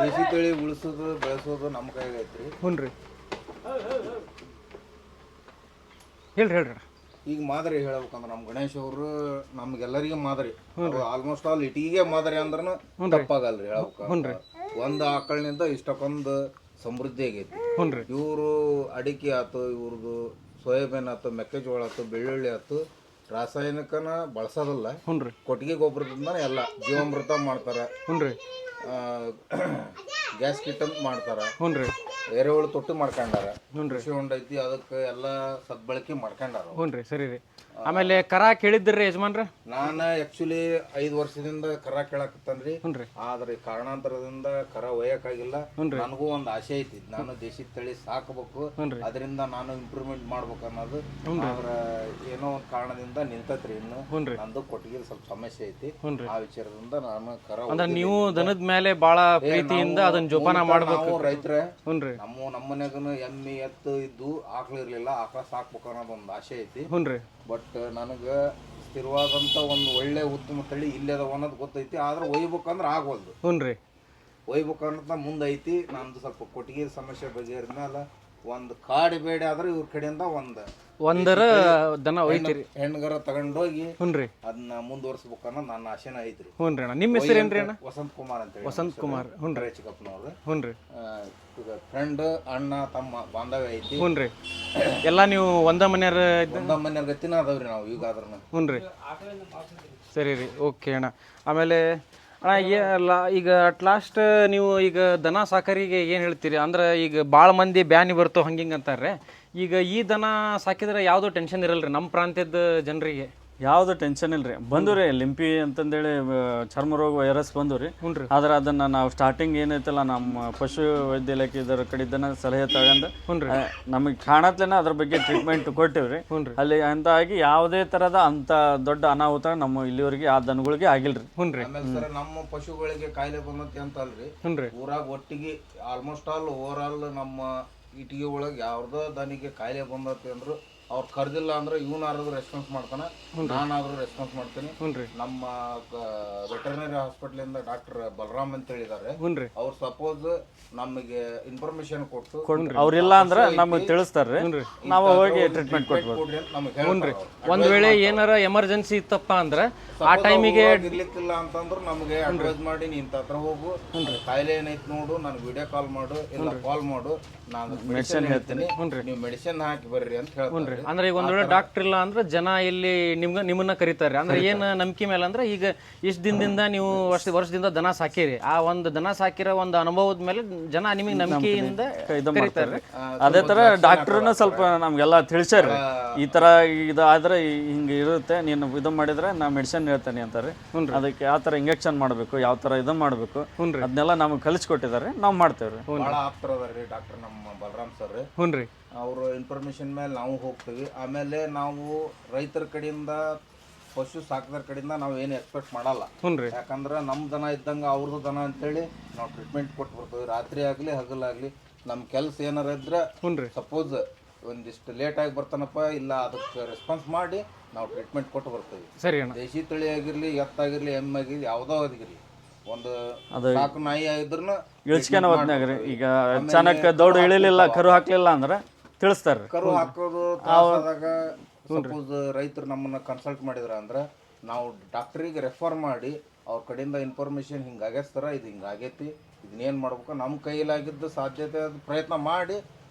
ದೇಶಿ ತಳಿ ಉಳಿಸೋದು ಬೆಳೆಸೋದು ನಮ್ಮ ಕೈಗೆ ಐತ್ರಿ. ಹೇಳ್ರಿ. ಈಗ ಮಾದರಿ ಹೇಳ್ಬೇಕಂದ್ರೆ ನಮ್ಮ ಗಣೇಶ್ ಅವರು ನಮ್ಗೆಲ್ಲರಿಗೆ ಮಾದರಿ. ಆಲ್ಮೋಸ್ಟ್ ಆಲ್ ಇಟಿಗೆ ಮಾದರಿ ಅಂದ್ರೂ ತಪ್ಪಾಗಲ್ರಿ ಹೇಳ್ಬೇಕ. ಒಂದು ಆಕಳಿನಿಂದ ಇಷ್ಟಕ್ಕೊಂದು ಸಮೃದ್ಧಿ ಆಗೈತಿ. ಇವರು ಅಡಿಕೆ ಆಯ್ತು, ಇವ್ರದ್ದು ಸೋಯಾಬೀನ್ ಆಯ್ತು, ಮೆಕ್ಕೆಜೋಳ ಆಯ್ತು, ಬೆಳ್ಳುಳ್ಳಿ ಆಯ್ತು, ರಾಸಾಯನಿಕನ ಬಳಸೋದಲ್ಲ, ಕೊಟ್ಟಿಗೆ ಗೊಬ್ಬರದಿಂದ ಎಲ್ಲ ಜೀವಾಮೃತ ಮಾಡ್ತಾರ. ಗ್ಯಾಸ್ ಕಿಟ್ ಅಂತ ಮಾಡ್ತಾರ. ಎರೆಹುಳು ತೊಟ್ಟಿ ಮಾಡ್ಕೊಂಡಾರ. ಕೃಷಿ ಹೊಂಡ ಐತಿ, ಅದಕ್ಕೆ ಎಲ್ಲ ಸದ್ಬಳಕೆ ಮಾಡ್ಕೊಂಡಾರ. ಸರಿ. ಆಮೇಲೆ ಕರ ಕೇಳಿದ್ರಿ ಯಜಮಾನ್ರ? ನಾನು ಆಕ್ಚುಲಿ 5 ವರ್ಷದಿಂದ ಕರ ಕೇಳಕತ್ತನ್ರಿ. ಆದ್ರೆ ಕಾರಣಾಂತರದಿಂದ ಕರ ಒಯ್ಯಕ್ಕಾಗಿಲ್ಲ. ನನಗೂ ಒಂದು ಆಸೆ ಐತಿ, ನಾನು ದೇಶಿ ತಳಿ ಸಾಕಬೇಕು, ಅದರಿಂದ ನಾನು ಇಂಪ್ರೂವ್ಮೆಂಟ್ ಮಾಡ್ಬೇಕು ಅನ್ನೋದು. ಆದ್ರ ಏನೋ ಒಂದು ಕಾರಣದಿಂದ ನಿಂತತ್ರಿ. ಇನ್ನು ನಂದು ಕೊಟ್ಟಿಗೆ ಸ್ವಲ್ಪ ಸಮಸ್ಯೆ ಐತಿ. ಆ ವಿಚಾರದಿಂದ ನಾನು ಕರ ನೀವು ದನದ ಮೇಲೆ ಬಹಳ ಪ್ರೀತಿಯಿಂದ ಅದನ್ನ ಜೋಪಾನ ಮಾಡ್ಬೇಕು. ರೈತರ ನಮ್ಮನೆಗೂ ಎಮ್ಮೆ ಎತ್ತು ಇದ್ದು ಆಕಳ ಇರ್ಲಿಲ್ಲ, ಆಕಳ ಸಾಕ್ಬೇಕು ಅನ್ನೋದೊಂದು ಆಸೆ ಐತಿ. ಬಟ್ ನನಗೆ ಸ್ಥಿರವಾದಂತ ಒಂದು ಒಳ್ಳೆ ಉತ್ತಮ ತಳಿ ಇಲ್ಲದ ಅನ್ನೋದು ಗೊತ್ತೈತಿ. ಆದ್ರೆ ಒಯ್ಬೇಕಂದ್ರೆ ಆಗೋಲ್ದು. ಒಯ್ಬೇಕಂತ ಮುಂದೆ ಐತಿ. ನಂದು ಸ್ವಲ್ಪ ಕೊಟ್ಟಿಗೆ ಸಮಸ್ಯೆ ಬಗೆಹರಿದ ಮೇಲೆ ಒಂದು ಕಾಡಿ ಬೇಡ ಆದ್ರೆ ಇವ್ರ ಕಡೆಯಿಂದ ಒಂದರ ದನ ಒಯ್ತೀರಿ ಹೆಣ್ಗರ ತಗೊಂಡೋಗಿ ಹುನ್ರಿ ಅದನ್ನ ಮುಂದುವರ್ಸ್ಬೇಕನ್ನೋ ನನ್ನ ಆಸೆನ ಐತ್ರಿ. ಹುನ್ರಿ ಅಣ್ಣ. ನಿಮ್ಮ ಹೆಸರು ಏನ್ರಿ ಅಣ್ಣ? ವಸಂತ್ ಕುಮಾರ್ ಅಂತ ಹೇಳಿ. ವಸಂತ್ ಕುಮಾರ್. ಹುನ್ರಿ ಚಿಕ್ಕಪ್ಪನವ್ರು. ಹುನ್ರಿ ಫ್ರೆಂಡ್ ಅಣ್ಣ ತಮ್ಮ ಬಾಂಧವ್ಯ ಐತಿ. ಹುನ್ರಿ ಎಲ್ಲ ನೀವು ಒಂದ ಮನೆಯವ್ರ ಒಂದ ಮನೆಯವ್ರ ಗತಿನ ಅದಾವ್ರಿ ನಾವು ಈಗ ಆದ್ರೂ. ಹುನ್ರಿ ಸರಿ ರೀ. ಓಕೆ ಅಣ್ಣ. ಆಮೇಲೆ ಅಣ್ಣ ಈಗ ಅಟ್ ಲಾಸ್ಟ್ ನೀವು ಈಗ ದನ ಸಾಕರಿಗೆ ಏನು ಹೇಳ್ತೀರಿ ಅಂದ್ರೆ ಈಗ ಭಾಳ ಮಂದಿ ಬ್ಯಾನಿ ಬರ್ತಾವ ಹಂಗಿಂಗೆ ಅಂತಾರೆ. ಈಗ ಈ ದನ ಸಾಕಿದ್ರೆ ಯಾವುದೋ ಟೆನ್ಷನ್ ಇರಲ್ರಿ ನಮ್ಮ ಪ್ರಾಂತ್ಯದ ಜನರಿಗೆ? ಯಾವ್ದು ಟೆನ್ಷನ್ ಇಲ್ರಿ. ಬಂದು ರೀ ಲಿಂಪಿ ಅಂತಂದೇಳಿ ಚರ್ಮ ರೋಗ ವೈರಸ್ ಬಂದು ರೀ. ಹುನ್ರಿ ಆದ್ರೆ ಅದನ್ನ ನಾವು ಸ್ಟಾರ್ಟಿಂಗ್ ಏನೈತಲ್ಲ ನಮ್ಮ ಪಶು ವೈದ್ಯ ಇಲಾಖೆ ಇದರ ಕಡೆದನ್ನ ಸಲಹೆ ತಗೊಂಡು ಹುನ್ರಿ ನಮಗೆ ಕಾಣತ್ಲೇನ ಅದ್ರ ಬಗ್ಗೆ ಟ್ರೀಟ್ಮೆಂಟ್ ಕೊಟ್ಟಿವ್ರಿ. ಹುನ್ರಿ ಅಲ್ಲಿ ಅಂತಾಗಿ ಯಾವುದೇ ತರದ ಅಂತ ದೊಡ್ಡ ಅನಾಹುತ ನಮ್ಮ ಇಲ್ಲಿವರೆಗೆ ಆ ದನಗಳಿಗೆ ಆಗಿಲ್ರಿ. ಹುನ್ರಿ ಆಮೇಲೆ ಸರ್ ನಮ್ಮ ಪಶುಗಳಿಗೆ ಕಾಯಿಲೆ ಬಂದತಿ ಅಂತ ಅಲ್ರಿ, ಹುನ್ರಿ ಊರಾಗ ಒಟ್ಟಿಗೆ ಆಲ್ಮೋಸ್ಟ್ ಆಲ್ ಓವರ್ ಆಲ್ ನಮ್ಮ ಇಟಿಗೆ ಒಳಗೆ ಯಾವ್ದೋ ದನಿಗೆ ಕಾಯಿಲೆ ಬಂದತಿ ಅಂದ್ರು ಅವ್ರು ಕರ್ದಿಲ್ಲ ಅಂದ್ರೆ ಇವನಾದ್ರೂ ರೆಸ್ಪಾನ್ಸ್ ಮಾಡ್ತಾನೆ, ನಾನಾದ್ರೂ ರೆಸ್ಪಾನ್ಸ್ ಮಾಡ್ತೀನಿ. ಹುನ್ರಿ ನಮ್ಮ ವೆಟರ್ನರಿ ಹಾಸ್ಪಿಟಲ್ ಇಂದ ಡಾಕ್ಟರ್ ಬಲರಾಮ್ ಅಂತ ಹೇಳಿದ್ದಾರೆ. ಹುನ್ರಿ ಅವ್ರು ಸಪೋಸ್ ನಮಗೆ ಇನ್ಫಾರ್ಮೇಶನ್ ಕೊಟ್ಟು ಅವ್ರಿಲ್ಲ ಅಂದ್ರೆ ನಮಗೆ ತಿಳಿಸ್ತಾರ್ರಿ, ನಾವು ಹೋಗಿ ಟ್ರೀಟ್ಮೆಂಟ್ ಕೊಟ್ಬಿಡ್ತೀವಿ. ಕೊಡ್ರಿ ಅಂತ ನಮಗೆ ಹೇಳ್ತಾರೆ. ಒಂದ್ ವೇಳೆ ಏನಾರ ಎಮರ್ಜೆನ್ಸಿ ಇತ್ತಪ್ಪ ಅಂದ್ರೆ ಆ ಟೈಮಿಗೆ ಇರ್ಲಿಕ್ಕಿಲ್ಲ ಅಂತಂದ್ರೆ ನಮಗೆ ಅಡ್ವೈಸ್ ಮಾಡಿ ನೀನ್ ಹತ್ರ ಹೋಗು, ಕಾಯಿಲೆ ಏನೈತಿ ನೋಡು, ನನಗೆ ವಿಡಿಯೋ ಕಾಲ್ ಮಾಡು ಇಲ್ಲ ಕಾಲ್ ಮಾಡು, ನಾನು ಮೆಡಿಸಿನ್ ಹೇಳ್ತೀನಿ, ನೀವು ಮೆಡಿಸಿನ್ ಹಾಕಿ ಬರ್ರಿ ಅಂತ ಹೇಳ್ತಾರೆ. ಅಂದ್ರೆ ಈಗ ಒಂದ್ ವೇಳೆ ಡಾಕ್ಟರ್ ಇಲ್ಲ ಅಂದ್ರೆ ಜನ ಇಲ್ಲಿ ನಿಮ್ಮನ್ನ ಕರೀತಾರೆ. ಅಂದ್ರೆ ಏನ್ ನಂಬಿಕೆ ಮೇಲೆ ಅಂದ್ರೆ ಈಗ ಇಷ್ಟ ದಿನದಿಂದ ನೀವು ವರ್ಷದಿಂದ ದನ ಸಾಕಿರಿ, ಆ ಒಂದು ದನ ಸಾಕಿರೋ ಒಂದು ಅನುಭವದ ಮೇಲೆ ಜನ ನಿಮಗೆ ನಂಬಿಕೆಯಿಂದ ಕರೀತಾರೆ. ಅದೇ ತರ ಡಾಕ್ಟರ್ನ ಸ್ವಲ್ಪ ನಮ್ಗೆಲ್ಲ ತಿಳಿಸ್ಯಾರ, ಈ ತರ ಇದು ಆದ್ರೆ ಹಿಂಗ ಇರುತ್ತೆ, ನೀನು ಇದು ಮಾಡಿದ್ರೆ ನಾ ಮೆಡಿಸಿನ್ ಹೇಳ್ತೇನೆ ಅಂತಾರೆ. ಅದಕ್ಕೆ ಯಾವ ತರ ಇಂಜೆಕ್ಷನ್ ಮಾಡ್ಬೇಕು, ಯಾವ ತರ ಇದನ್ನ ಮಾಡ್ಬೇಕು ಅದನ್ನೆಲ್ಲ ನಮ್ಗೆ ಕಲಿಸ್ಕೊಟ್ಟಿದ್ದಾರೆ, ನಾವು ಮಾಡ್ತೇವ್ರಿ. ಬಹಳ ಆಪ್ತರ ಅದಾರ್ರಿ ಡಾಕ್ಟರ್ ನಮ್ಮ ಬಲರಾಮ್ ಸರ್. ಹುನ್ರಿ ಅವರು ಇನ್ಫಾರ್ಮೇಶನ್ ಮೇಲೆ ನಾವು ಹೋಗ್ತೀವಿ. ಆಮೇಲೆ ನಾವು ರೈತರ ಕಡೆಯಿಂದ ಪಶು ಸಾಕದರ ಕಡೆಯಿಂದ ನಾವು ಏನು ಎಕ್ಸ್ಪೆಕ್ಟ್ ಮಾಡಲ್ಲ. ಹುನ್ರಿ ಯಾಕಂದ್ರೆ ನಮ್ಮ ದನ ಇದ್ದಂಗೆ ಅವ್ರದ್ದು ದನ ಅಂತೇಳಿ ನಾವು ಟ್ರೀಟ್ಮೆಂಟ್ ಕೊಟ್ಟು ಬರ್ತೀವಿ. ರಾತ್ರಿ ಆಗಲಿ ಹಗಲಾಗಲಿ ನಮ್ಮ ಕೆಲಸ ಏನಾರ ಇದ್ರೆ ಹುನ್ರಿ ಸಪೋಸ್ ಒಂದಿಷ್ಟು ಲೇಟ್ ಆಗಿ ಬರ್ತಾನಪ್ಪ ಇಲ್ಲ ಅದಕ್ಕೆ ರೆಸ್ಪಾನ್ಸ್ ಮಾಡಿ ನಾವು ಟ್ರೀಟ್ಮೆಂಟ್ ಕೊಟ್ಟು ಬರ್ತೀವಿ. ಸರಿ ಅಣ್ಣ. ದೇಶಿ ತಳಿ ಆಗಿರಲಿ, ಎತ್ತಾಗಿರಲಿ, ಎಮ್ಮಾಗಿರಲಿ, ಯಾವುದೋ ಆಗಿರಲಿ, ಒಂದು ಸಾಕು ನಾಯಿ ಆಗಿದ್ರು ಇಳಿಸ್ಕೊಂಡ್ ಹೋದ್ನಾಗ್ರಿ. ಈಗ ಅಚಾನಕ್ ದೌಡ್ ಇಳಿಲಿಲ್ಲ, ಕರು ಹಾಕ್ಲಿಲ್ಲ ಅಂದ್ರೆ ತಿಳಿಸ್ತಾರ್ರಿ. ಕರು ಹಾಕೋದು ತ್ರಾಸದಾಗ ಸಪೋಸ್ ರೈತರು ನಮ್ಮನ್ನ ಕನ್ಸಲ್ಟ್ ಮಾಡಿದ್ರ ಅಂದ್ರೆ ನಾವು ಡಾಕ್ಟ್ರಿಗೆ ರೆಫರ್ ಮಾಡಿ ಅವ್ರ ಕಡೆಯಿಂದ ಇನ್ಫಾರ್ಮೇಶನ್ ಹಿಂಗಾಗ್ಯಸ್ತಾರ, ಇದು ಹಿಂಗಾಗೈತಿ, ಇದನ್ನೇನು ಮಾಡ್ಬೇಕು, ನಮ್ಮ ಕೈಲಾಗಿದ್ದ ಸಾಧ್ಯತೆ ಪ್ರಯತ್ನ ಮಾಡಿ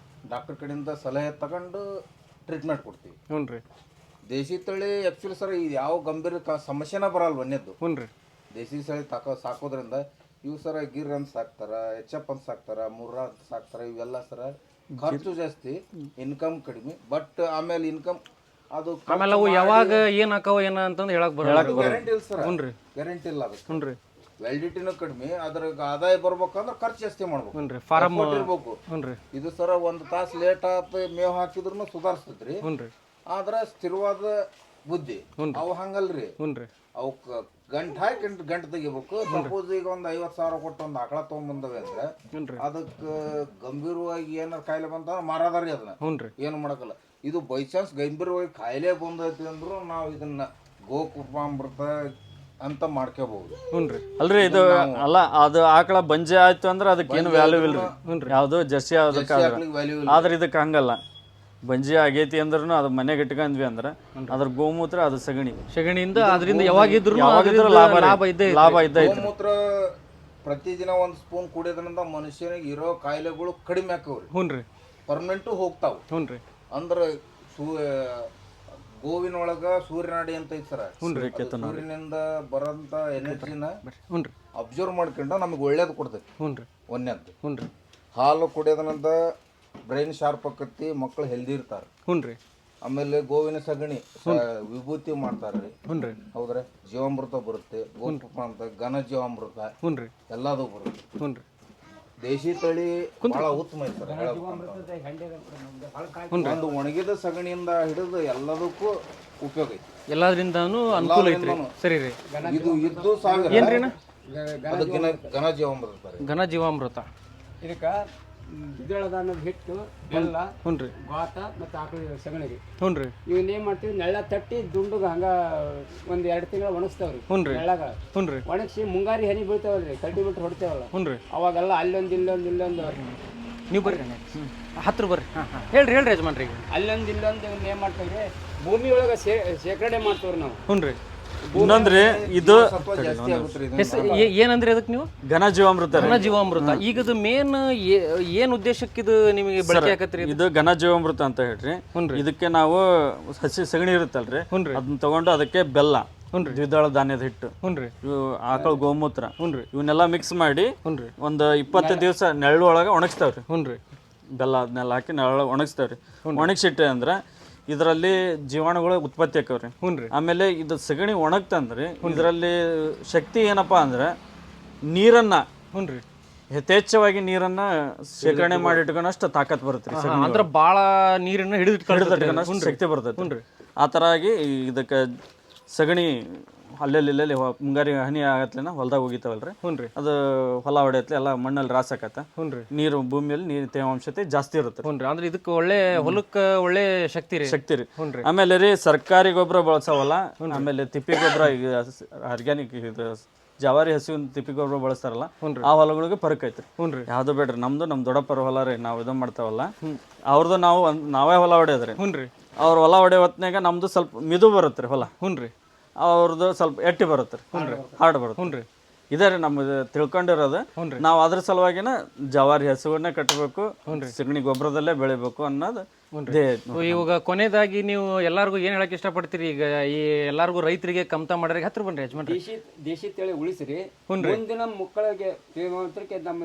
ಡಾಕ್ಟರ್ ಕಡೆಯಿಂದ ಸಲಹೆ ತಗೊಂಡು ಟ್ರೀಟ್ಮೆಂಟ್ ಕೊಡ್ತೀವಿ. ಹುನ್ರಿ ದೇಶಿ ತಳಿ ಆ್ಯಕ್ಚುಲಿ ಸರ್ ಇದು ಯಾವ ಗಂಭೀರ ಸಮಸ್ಯೆನ ಬರಲ್ಲ ಒಂದೇದ್ದು. ಹುನ್ರಿ ದೇಶಿ ತಳಿ ಸಾಕೋದ್ರಿಂದ ಇವು ಸರ ಗಿರ್ ಅಂತ ಸಾಕ್ತಾರ, ಎಚ್.ಎಫ್ ಅಂತ ಸಾಕ್ತಾರ, ಮುರ್ರಾ ಅಂತ ಸಾಕ್ತಾರ. ಇವೆಲ್ಲ ಸರ ಖರ್ಚು ಜಾಸ್ತಿ, ಇನ್ಕಮ್ ಕಡಿಮೆ. ಬಟ್ ಆಮೇಲೆ ಇನ್ಕಮ್ ಅದು ಆಮೇಲೆ ಅವು ಯಾವಾಗ ಏನ್ ಹಾಕವ ಏನ ಅಂತಂದು ಹೇಳಕ್ ಬರಲ್ಲ. ಗ್ಯಾರಂಟಿ ಇಲ್ಲ ಸರ್, ಹುನ್ರಿ ಗ್ಯಾರಂಟಿ ಇಲ್ಲ ಅದಕ್ಕೆ. ಹುನ್ರಿ ವ್ಯಾಲಿಡಿಟಿನೂ ಕಡಿಮೆ, ಅದ್ರಾಗ ಆದಾಯ ಬರ್ಬೇಕಂದ್ರೆ ಖರ್ಚು ಜಾಸ್ತಿ ಮಾಡ್ಬೇಕು, ಹುನ್ರಿ ಫಾರಮ್ ಇರ್ಬೇಕು. ಹುನ್ರಿ ಇದು ಸರ ಒಂದು ತಾಸು ಲೇಟ್ ಆತ ಮೇವ್ ಹಾಕಿದ್ರು ಸುಧಾರಿಸ್ತೈತ್ರಿ. ಹುನ್ರಿ ಆದ್ರೆ ಸ್ಥಿರವಾದ ಬುದ್ಧಿ ಅವು ಹಂಗಲ್ರಿ. ಹುನ್ರಿ ಅವಕ್ಕೆ ಗಂಟು ಹಾಕಿ ಗಂಟು ತೆಗಿಬೇಕು. ಸಪೋಸ್ ಈಗ ಒಂದು 50,000 ಕೊಟ್ಟು ಒಂದು ಆಕಳ ತೊಗೊಂಬಂದವೆ ಅಂದ್ರೆ ಹುನ್ರಿ ಅದಕ್ಕೆ ಗಂಭೀರವಾಗಿ ಏನಾರ ಕಾಯಿಲೆ ಬಂತ ಮಾರಾದಾರಿ ಅದನ್ನ ಹುನ್ರಿ ಏನು ಮಾಡಕ್ಕಲ್ಲ. ಇದು ಬೈ ಚಾನ್ಸ್ ಗಂಭೀರವಾಗಿ ಕಾಯಿಲೆ ಬಂದೈತಿ ಅಂದ್ರು ನಾವು ಇದನ್ನ ಗೋಕೃಪಾಮೃತ ಅಂತ ಮಾಡ್ಕೋಬಹುದು. ಹುನ್ರಿ ಅಲ್ರಿ ಇದು ಅಲ್ಲ, ಅದು ಆಕಳ ಬಂಜೆ ಆಯ್ತು ಅಂದ್ರೆ ಅದಕ್ಕೆ ಏನು ವ್ಯಾಲ್ಯೂ ಇಲ್ರಿ. ಯಾವ್ದು ಜರ್ಸಿ ಅದಕ್ಕೆ ವ್ಯಾಲ್ಯೂ ಇಲ್ಲ. ಆದ್ರೆ ಇದಕ್ಕೆ ಹಂಗಲ್ಲ, ಬಂಜಿ ಆಗೈತಿ ಅಂದ್ರೂ ಅದು ಮನೆಗೆ ಇಟ್ಕೊಂಡ್ವಿ ಅಂದ್ರೆ ಅದ್ರ ಗೋಮೂತ್ರ ಅದು ಸಗಣಿಯಿಂದ ಅದರಿಂದ ಯಾವಾಗಿದ್ರು ಲಾಭ ಇದ್ದ ಗೋಮೂತ್ರ ಪ್ರತಿದಿನ ಒಂದು ಸ್ಪೂನ್ ಕುಡಿಯೋದ್ರಿಂದ ಮನುಷ್ಯನಿಗೆ ಇರೋ ಕಾಯಿಲೆಗಳು ಕಡಿಮೆ ಆಕವ್ರಿ. ಹುನ್ರಿ ಪರ್ಮನೆಂಟು ಹೋಗ್ತಾವ. ಹುನ್ರಿ ಅಂದ್ರೆ ಗೋವಿನೊಳಗ ಸೂರ್ಯನಾಡಿ ಅಂತ ಐತಿ ಸರ. ಸೂರ್ಯನಿಂದ ಬರೋಂತ ಎನರ್ಜಿನ ಹುನ್ರಿ ಅಬ್ಸರ್ವ್ ಮಾಡ್ಕೊಂಡು ನಮಗೆ ಒಳ್ಳೇದು ಕೊಡ್ತೈತಿ. ಹುನ್ರಿ ಒಂದೇದ್ದು. ಹುನ್ರಿ ಹಾಲು ಕುಡಿಯೋದ್ರಿಂದ ಬ್ರೈನ್ ಶಾರ್ಪ್ ಆಕತಿ, ಮಕ್ಕಳು ಹೆಲ್ದಿ ಇರ್ತಾರೆ. ಹುನ್ರಿ ಆಮೇಲೆ ಗೋವಿನ ಸಗಣಿ ವಿಭೂತಿ ಮಾಡ್ತಾರ್ರಿ. ಹುನ್ರಿ ಹೌದ್ರಿ. ಜೀವಾಮೃತ ಬರುತ್ತೆ, ಗೋಪುಪ ಅಂತ ಘನ ಜೀವಾಮೃತ ಹುನ್ರಿ ಎಲ್ಲದೂ ಬರುತ್ತೆ. ಹುನ್ರಿ ದೇಶಿ ತಳಿ ಬಹಳ ಉತ್ತಮ ಐತೆ ಸರ್. ಒಂದು ಒಣಗಿದ ಸಗಣಿಯಿಂದ ಹಿಡಿದು ಎಲ್ಲದಕ್ಕೂ ಉಪಯೋಗ ಐತಿ, ಎಲ್ಲದ್ರಿಂದಾನು ಅನುಕೂಲ ಐತ್ರಿ. ಸರಿ ರೀ. ಇದು ಇದ್ದು ಸಾವಿರ ಏನ್ರಿ ಅದು ಘನ ಜೀವಾಮೃತ. ಘನ ಜೀವಾಮೃತ ಇದಕ್ಕೆ ದ್ವಿದಳ ಹಿಟ್ಟು, ಬೆಲ್ಲ, ಹುನ್ರಿ ಗಾತ ಮತ್ತು ಆಕಳ ಸಗಣಿಗೆ ಹುನ್ರಿ ಇವನ್ನೇನು ಮಾಡ್ತೀವಿ, ನೆಳ್ಳ ತಟ್ಟಿ ದುಂಡುಗ ಹಂಗ ಒಂದು 2 ತಿಂಗಳು ಒಣಗಿಸ್ತಾವ್ರಿ. ಹುನ್ರಿ ನೆಳ್ಳಗ ಹುನ್ರಿ ಒಣಗಿಸಿ ಮುಂಗಾರಿ ಹನಿ ಬೀಳ್ತಾವಲ್ರಿ, ಕಡ್ಡಿ ಬಿಟ್ಟು ಹೊಡ್ತೇವಲ್ಲ, ಹುನ್ರಿ ಅವಾಗೆಲ್ಲ ಅಲ್ಲೊಂದು ಇಲ್ಲೊಂದು ನೀವು ಬರ್ರಿ ಹತ್ರ ಬರ್ರಿ. ಹೇಳ್ರಿ ಯಜಮಾನ್ರಿ. ಅಲ್ಲೊಂದು ಇಲ್ಲೊಂದು ಏನು ಮಾಡ್ತೀವಿ ರೀ, ಭೂಮಿ ಒಳಗೆ ಶೇಖರಣೆ ಮಾಡ್ತೀವ್ರಿ ನಾವು. ಹ್ಞೂ ರೀ. ಇನ್ನೊಂದ್ರಿ ಇದು ಜಾಸ್ತಿ ಆಗುತ್ತೆ ರೀ ಹೆಸರು ಏನಂದ್ರೆ ಅದಕ್ಕೆ ನೀವು ಘನ ಜೀವಾಮೃತ ರೀ. ಘನ ಜೀವಾಮೃತ. ಈಗ ಇದು ಮೇನ್ ಏನ್ ಉದ್ದೇಶಕ್ಕೆ ಇದು ನಿಮಗೆ ಬಳಕೆ ಆಕತ್ರಿ? ಇದು ಘನ ಜೀವಾಮೃತ ಅಂತ ಹೇಳ್ರಿ. ಇದಕ್ಕೆ ನಾವು ಹಸಿ ಸಗಣಿ ಇರುತ್ತಲ್ರಿ, ಅದನ್ನ ತಗೊಂಡು ಅದಕ್ಕೆ ಬೆಲ್ಲ, ದ್ವಿದಳ ಧಾನ್ಯದ ಹಿಟ್ಟು, ಇವು ಆಕಳ ಗೋಮೂತ್ರ, ಇವನ್ನೆಲ್ಲ ಮಿಕ್ಸ್ ಮಾಡಿ ಒಂದು 20 ದಿವಸ ನೆರಳು ಒಳಗೆ ಒಣಗಿಸ್ತಾವ್ರಿ. ಬೆಲ್ಲ ಅದನ್ನೆಲ್ಲ ಹಾಕಿ ನೆರಳು ಒಣಗಿಸ್ತಾವ್ರಿ. ಒಣಗಿಸಿಟ್ಟೆ ಅಂದ್ರೆ ಇದರಲ್ಲಿ ಜೀವಾಣುಗಳು ಉತ್ಪತ್ತಿ ಆಕವ್ರಿ. ಆಮೇಲೆ ಇದು ಸಗಣಿ ಒಣಗ್ತಂದ್ರಿ ಇದರಲ್ಲಿ ಶಕ್ತಿ ಏನಪ್ಪಾ ಅಂದ್ರೆ ನೀರನ್ನ ಯಥೇಚ್ಛವಾಗಿ ನೀರನ್ನ ಶೇಖರಣೆ ಮಾಡಿ ಇಟ್ಕೊಂಡಷ್ಟು ತಾಕತ್ ಬರುತ್ತೆ. ಅಂದ್ರೆ ಬಾಳ ನೀರನ್ನ ಹಿಡಿದಿಟ್ಕೊಂಡಷ್ಟು ಶಕ್ತಿ ಬರ್ತೈತಿ. ಆ ಥರ ಆಗಿ ಇದಕ್ಕೆ ಸಗಣಿ ಅಲ್ಲೆಲ್ಲಿ ಮುಂಗಾರಿ ಹನಿ ಆಗತ್ಲೇನ ಹೊಲದಾಗ ಹೋಗಿತಾವಲ್ರಿ, ಅದು ಹೊಲ ಹೊಡೆಯತ್ಲೆ ಎಲ್ಲ ಮಣ್ಣಲ್ಲಿ ರಾಸಕತ್ತ. ನೀರು ಭೂಮಿಯಲ್ಲಿ ನೀರು ತೇವಾಂಶತೆ ಜಾಸ್ತಿ ಇರುತ್ತೆ. ಅಂದ್ರೆ ಇದಕ್ಕೆ ಒಳ್ಳೆ ಹೊಲಕ್ಕೆ ಒಳ್ಳೆ ಶಕ್ತಿ ರೀ. ಆಮೇಲೆ ರೀ ಸರ್ಕಾರಿ ಗೊಬ್ಬರ ಬಳಸವಲ್ಲ, ಆಮೇಲೆ ತಿಪ್ಪಿ ಗೊಬ್ಬರ ಈಗ ಆರ್ಗ್ಯಾನಿಕ್ ಇದು ಜವಾರಿ ಹಸುವಿನ ತಿಪ್ಪಿ ಗೊಬ್ಬರ ಬಳಸ್ತಾರಲ್ಲ, ಆ ಹೊಲಗಳಿಗೆ ಫರಕ್ ಐತ್ರಿ. ಯಾವ್ದು ಬೇಡ್ರಿ, ನಮ್ ದೊಡ್ಡಪ್ಪರ ಹೊಲ ರೀ, ನಾವು ಇದು ಮಾಡ್ತಾವಲ್ಲ, ಅವ್ರದ್ದು ನಾವೇ ಹೊಲ ಹೊಡೆಯೋದ್ರಿ. ಅವ್ರ ಹೊಲ ಹೊಡೆಯೋ ಹೊತ್ನಾಗ ನಮ್ದು ಸ್ವಲ್ಪ ಮಿದು ಬರುತ್ತೆ ಹೊಲ, ಅವ್ರದ್ದು ಸ್ವಲ್ಪ ಎಟ್ಟಿ ಬರುತ್ತೆ, ಹಾರ್ಡ್ ಬರುತ್ತೆ. ಇದೇ ರೀ ನಮ್ದು ತಿಳ್ಕೊಂಡಿರೋದು. ನಾವು ಅದ್ರ ಸಲುವಾಗಿನ ಜವಾರಿ ಹಸುವನ್ನೇ ಕಟ್ಟಬೇಕು, ಸಗಣಿ ಗೊಬ್ಬರದಲ್ಲೇ ಬೆಳಿಬೇಕು ಅನ್ನೋದು. ಇವಾಗ ಕೊನೆಯದಾಗಿ ನೀವು ಎಲ್ಲಾರ್ಗು ಏನ್ ಹೇಳಕ್ ಇಷ್ಟಪಡ್ತೀರಿ? ಈಗ ಈ ಎಲ್ಲಾರ್ಗು ರೈತರಿಗೆ ಕಮ್ತ ಮಾಡೋರಿಗೆ ಹತ್ರ ಬನ್ರಿ ಯಜಮಾನ್ರಿ. ದೇಶಿ ತಳಿ ಉಳಿಸ್ರಿ, ಮುಂದಿನ ಮಕ್ಕಳಿಗೆ ನಮ್ಮ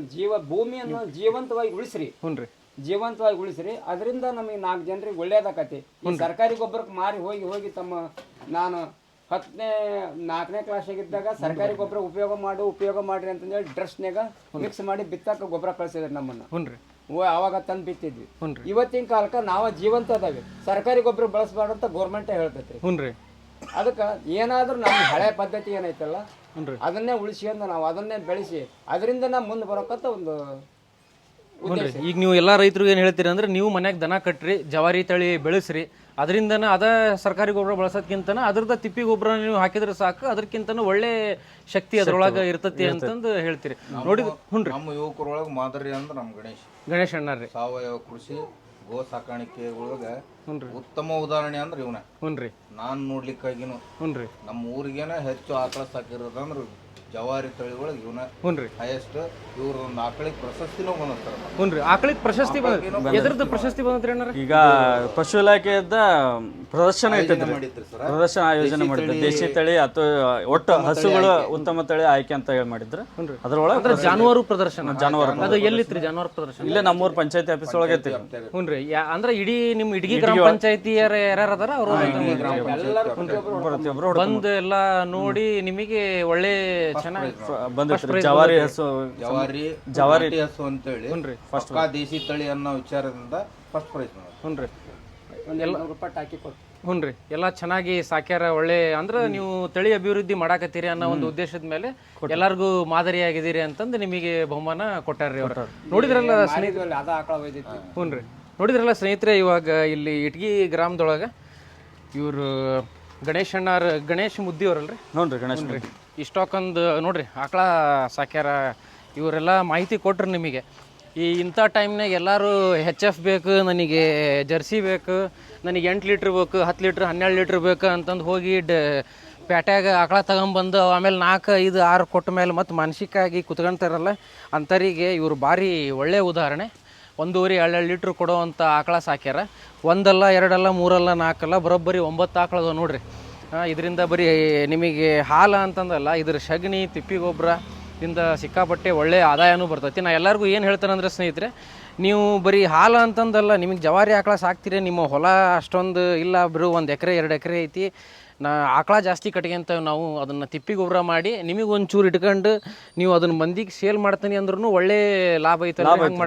ಭೂಮಿಯನ್ನು ಜೀವಂತವಾಗಿ ಉಳಿಸ್ರಿ. ಜೀವಂತವಾಗಿ ಉಳಿಸ್ರಿ. ಅದರಿಂದ ನಮಗೆ 4 ಜನರಿಗೆ ಒಳ್ಳೇದಾಕತಿ. ಈ ಸರ್ಕಾರಿ ಗೊಬ್ಬರಕ್ಕೆ ಮಾರಿ ಹೋಗಿ ತಮ್ಮ ನಾನು 4ನೇ ಕ್ಲಾಸಾಗಿದ್ದಾಗ ಸರ್ಕಾರಿ ಗೊಬ್ಬರ ಉಪಯೋಗ ಮಾಡ್ರಿ ಅಂತಂದೇಳಿ ಡ್ರೆಸ್ನಾಗ ಮಿಕ್ಸ್ ಮಾಡಿ ಬಿತ್ತಾಕ ಗೊಬ್ಬರ ಕಳ್ಸಿದ್ರಿ ನಮ್ಮನ್ನ. ಅವಾಗ ತಂದು ಬಿತ್ತಿದ್ವಿ. ಇವತ್ತಿನ ಕಾಲಕ್ಕೆ ನಾವು ಜೀವಂತ ಅದಾವೆ, ಸರ್ಕಾರಿ ಗೊಬ್ಬರ ಬಳಸಬಾರ್ದು ಅಂತ ಗೌರ್ಮೆಂಟೇ ಹೇಳ್ತೈತ್ರಿ. ಅದಕ್ಕೆ ಏನಾದ್ರೂ ನಮ್ಮ ಹಳೆ ಪದ್ಧತಿ ಏನೈತಲ್ಲ ಅದನ್ನೇ ಉಳಿಸ್ಕೊಂಡು ನಾವು ಅದನ್ನೇ ಬೆಳೆಸಿ ಅದರಿಂದ ನಾವು ಮುಂದೆ ಬರೋಕಂತ ಒಂದು. ಈಗ ನೀವು ಎಲ್ಲಾ ರೈತರಿಗೆ ಏನ್ ಹೇಳ್ತೀರಿ ಅಂದ್ರೆ, ನೀವು ಮನ್ಯಾಗ ದನ ಕಟ್ರಿ, ಜವಾರಿ ತಳಿ ಬೆಳೆಸ್ರಿ, ಅದರಿಂದನ ಅದ ಸರ್ಕಾರಿ ಗೊಬ್ಬರ ಬಳಸೋದ್ಕಿಂತ ಅದ್ರದ ತಿಪ್ಪಿ ಗೊಬ್ಬರ ನೀವು ಹಾಕಿದ್ರೆ ಸಾಕು, ಅದಕ್ಕಿಂತನೂ ಒಳ್ಳೆ ಶಕ್ತಿ ಅದ್ರೊಳಗೆ ಇರ್ತತಿ ಅಂತಂದು ಹೇಳ್ತೀರಿ. ನೋಡಿ ನಮ್ಮ ಯುವಕರೊಳಗೆ ಮಾದರಿ ಅಂದ್ರೆ ನಮ್ಮ ಗಣೇಶ್ ಅಣ್ಣ ರೀ. ಸಾವಯವ ಕೃಷಿ ಗೋ ಸಾಕಾಣಿಕೆ ಒಳಗೆ ಉತ್ತಮ ಉದಾಹರಣೆ ಅಂದ್ರೆ ಇವನ. ನಾನ್ ನೋಡ್ಲಿಕ್ಕಾಗಿನು ನಮ್ಮ ಊರಿಗೇನ ಹೆಚ್ಚು ಆಕಳ ಸಾಕಿರೋದಂದ್ರೆ ಜವಾರಿ ತಳಿ ಒಳಗೆ ಇವನ ಹೈಯೆಸ್ಟ್. ಇವ್ರ ಒಂದು ಆಕಳಿಗೆ ಪ್ರಶಸ್ತಿನೂ ಬಂದಿರ್ತಾರೆ. ಆಕಳಿಗೆ ಪ್ರಶಸ್ತಿ ಎದ್ರದ್ದು ಪ್ರಶಸ್ತಿ ಬಂದ್ರಿ ಅಣ್ಣ? ಈಗ ಪಶು ಇಲಾಖೆಯಿಂದ ಪ್ರದರ್ಶನ ಪ್ರದರ್ಶನ ಆಯೋಜನೆ ಮಾಡಿದ್ರು. ದೇಶಿ ತಳಿ ಅಥವಾ ಒಟ್ಟು ಹಸುಗಳು ಉತ್ತಮ ತಳಿ ಆಯ್ಕೆ ಅಂತ ಹೇಳಿ ಮಾಡಿದ್ರು. ಅದ್ರೊಳಗೆ ಜಾನುವಾರು ಪ್ರದರ್ಶನ. ಜಾನುವಾರು ಅದು ಎಲ್ಲಿತ್ರಿ ಜಾನುವಾರು ಪ್ರದರ್ಶನ? ಇಲ್ಲೇ ನಮ್ಮೂರು ಪಂಚಾಯತಿ ಆಫೀಸ್ ಒಳಗೆ ಐತಿ. ಅಂದ್ರೆ ಇಡೀ ನಿಮ್ ಇಡಗಿ ಗ್ರಾಮ ಪಂಚಾಯತಿ ಯಾರು ಅದಾರ ಅವರು ಬಂದು ಎಲ್ಲ ನೋಡಿ ನಿಮಗೆ ಒಳ್ಳೆ ಬಂದಿತ್ತು. ಜವಾರಿ ಹಸು ಜವಾರಿ ಹಸು ಅಂತೇಳಿ ಫಸ್ಟ್ ದೇಶಿ ತಳಿ ಅನ್ನೋ ವಿಚಾರದಿಂದ ಫಸ್ಟ್ ಪ್ರೈಸ್. ಹುನ್ರಿ ಎಲ್ಲ ಚೆನ್ನಾಗಿ ಸಾಕ್ಯಾರ. ಒಳ್ಳೆ ಅಂದ್ರೆ ನೀವು ತಳಿ ಅಭಿವೃದ್ಧಿ ಮಾಡಾಕತ್ತೀರಿ ಅನ್ನೋ ಒಂದು ಉದ್ದೇಶದ ಮೇಲೆ ಎಲ್ಲಾರ್ಗು ಮಾದರಿ ಆಗಿದ್ದೀರಿ ಅಂತಂದು ನಿಮಗೆ ಬಹುಮಾನ ಕೊಟ್ಟಾರ್ರಿ ಅವ್ರು. ನೋಡಿದ್ರಲ್ಲ ಹುನ್ರಿ, ನೋಡಿದ್ರಲ್ಲ ಸ್ನೇಹಿತರೆ, ಇವಾಗ ಇಲ್ಲಿ ಇಟ್ಗಿ ಗ್ರಾಮದೊಳಗೆ ಇವರು ಗಣೇಶ್ ಮುದ್ದಿ ಅವರಲ್ರಿ? ಗಣೇಶ್ ಇಷ್ಟೊಂದು ನೋಡ್ರಿ ಆಕಳ ಸಾಕ್ಯಾರ. ಇವರೆಲ್ಲ ಮಾಹಿತಿ ಕೊಟ್ರು ನಿಮಗೆ. ಇಂಥ ಟೈಮ್ನಾಗ ಎಲ್ಲರೂ HF ಬೇಕು, ನನಗೆ ಜರ್ಸಿ ಬೇಕು, ನನಗೆ 8 ಲೀಟ್ರ್ ಬೇಕು, 10 ಲೀಟ್ರ್ 12 ಲೀಟ್ರ್ ಬೇಕು ಅಂತಂದು ಹೋಗಿ ಪೇಟ್ಯಾಗ ಆಕಳ ತಗೊಂಬಂದು ಆಮೇಲೆ 4, 5, 6 ಕೊಟ್ಟ ಮೇಲೆ ಮತ್ತು ಮಾನಸಿಕವಾಗಿ ಕುತ್ಕೊಂತಾರಲ್ಲ ಅಂಥವ್ರಿಗೆ ಇವರು ಭಾರಿ ಒಳ್ಳೆಯ ಉದಾಹರಣೆ. 1.5, 2 ಲೀಟ್ರ್ ಕೊಡೋವಂಥ ಆಕಳ ಸಾಕ್ಯಾರ. 1 ಅಲ್ಲ 2 ಅಲ್ಲ 3 ಅಲ್ಲ 4 ಅಲ್ಲ ಬರೋಬ್ಬರಿ 9 ಆಕಳದ ನೋಡ್ರಿ. ಇದರಿಂದ ಬರೀ ನಿಮಗೆ ಹಾಲು ಅಂತಂದಲ್ಲ, ಇದ್ರ ಸಗಣಿ ತಿಪ್ಪಿ ಗೊಬ್ಬರ ಇಂದ ಸಿಕ್ಕಾಪಟ್ಟೆ ಒಳ್ಳೆ ಆದಾಯನೂ ಬರ್ತೈತಿ. ನಾ ಎಲ್ಲರಿಗೂ ಏನು ಹೇಳ್ತಾನೆ ಅಂದರೆ ಸ್ನೇಹಿತರೆ, ನೀವು ಬರೀ ಹಾಲು ಅಂತಂದಲ್ಲ, ನಿಮಗೆ ಜವಾರಿ ಆಕಳ ಸಾಕ್ತೀರಿ, ನಿಮ್ಮ ಹೊಲ ಅಷ್ಟೊಂದು ಇಲ್ಲ, ಬರೀ 1 ಎಕರೆ 2 ಎಕರೆ ಐತಿ, ಆಕಳ ಜಾಸ್ತಿ ಕಟ್ಕೊಂತೇವೆ ನಾವು, ಅದನ್ನು ತಿಪ್ಪಿ ಗೊಬ್ಬರ ಮಾಡಿ ನಿಮಗೆ ಒಂಚೂರು ಇಟ್ಕೊಂಡು ನೀವು ಅದನ್ನ ಮಂದಿಗೆ ಸೇಲ್ ಮಾಡ್ತೀನಿ ಅಂದ್ರೂ ಒಳ್ಳೆ ಲಾಭ ಐತಲ್ಲ. ಹಂಗೆ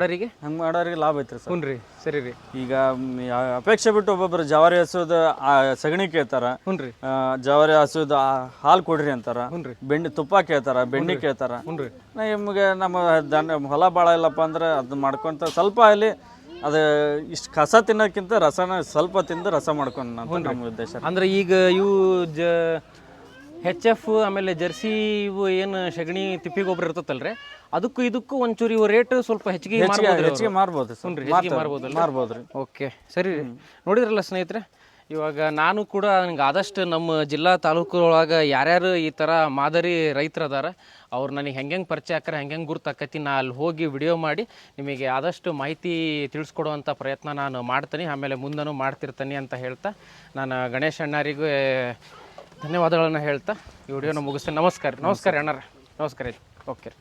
ಮಾಡೋರಿಗೆ ಲಾಭ ಐತ್ರಿ. ಹ್ಞೂ ಸರಿ ರೀ. ಈಗ ಅಪೇಕ್ಷೆ ಬಿಟ್ಟು ಒಬ್ಬೊಬ್ಬರು ಜವಾರಿ ಹಸುದ ಸಗಣಿ ಕೇಳ್ತಾರ, ಜವಾರಿ ಹಸುದ ಹಾಲು ಕೊಡ್ರಿ ಅಂತಾರ, ತುಪ್ಪ ಕೇಳ್ತಾರ, ಬೆಣ್ಣೆ ಕೇಳ್ತಾರ. ನಿಮ್ಗೆ ನಮ್ಮ ಹೊಲ ಭಾಳ ಇಲ್ಲಪ್ಪ ಅಂದ್ರೆ ಅದನ್ನ ಮಾಡ್ಕೊಂತ ಸ್ವಲ್ಪ ಅಲ್ಲಿ ಅದು ಇಷ್ಟು ಕಸ ತಿನ್ನೋಕ್ಕಿಂತ ರಸನ ಸ್ವಲ್ಪ ತಿಂದು ರಸ ಮಾಡ್ಕೊಂಡು ನಮ್ಮ ಉದ್ದೇಶ. ಅಂದ್ರೆ ಈಗ ಇವು HF ಆಮೇಲೆ ಜರ್ಸಿ ಇವು ಏನು ಸಗಣಿ ತಿಪ್ಪಿ ಗೊಬ್ಬರ ಇರ್ತತಲ್ರಿ ಅದಕ್ಕೂ ಇದಕ್ಕೂ ಒಂಚೂರು ಇವು ರೇಟ್ ಸ್ವಲ್ಪ ಹೆಚ್ಚಿಗೆ ಹೆಚ್ಚಿಗೆ ಮಾರ್ಬೋದು ಸರ್. ಮಾರ್ಬೋದು ರೀ. ಓಕೆ ಸರಿ ರೀ. ನೋಡಿದ್ರಲ್ಲ ಸ್ನೇಹಿತರೆ, ಇವಾಗ ನಾನು ಕೂಡ ನನಗೆ ಆದಷ್ಟು ನಮ್ಮ ಜಿಲ್ಲಾ ತಾಲೂಕುಗಳೊಳಗೆ ಯಾರ್ಯಾರು ಈ ಥರ ಮಾದರಿ ರೈತರು ಅದಾರ ಅವ್ರು ನನಗೆ ಹೆಂಗೆ ಪರಿಚಯ ಆಕ್ಕಾರ ಹೆಂಗೆ ಗುರ್ತಾಕತಿ, ನಾ ಅಲ್ಲಿ ಹೋಗಿ ವಿಡಿಯೋ ಮಾಡಿ ನಿಮಗೆ ಆದಷ್ಟು ಮಾಹಿತಿ ತಿಳಿಸ್ಕೊಡುವಂಥ ಪ್ರಯತ್ನ ನಾನು ಮಾಡ್ತೀನಿ, ಆಮೇಲೆ ಮುಂದೂ ಮಾಡ್ತಿರ್ತೀನಿ ಅಂತ ಹೇಳ್ತಾ ನಾನು ಗಣೇಶ್ ಅಣ್ಣಾರಿಗೂ ಧನ್ಯವಾದಗಳನ್ನು ಹೇಳ್ತಾ ಈ ವಿಡಿಯೋನ ಮುಗಿಸ್ತೇನೆ. ನಮಸ್ಕಾರ ಅಣ್ಣಾರ. ನಮಸ್ಕಾರ. ಓಕೆ.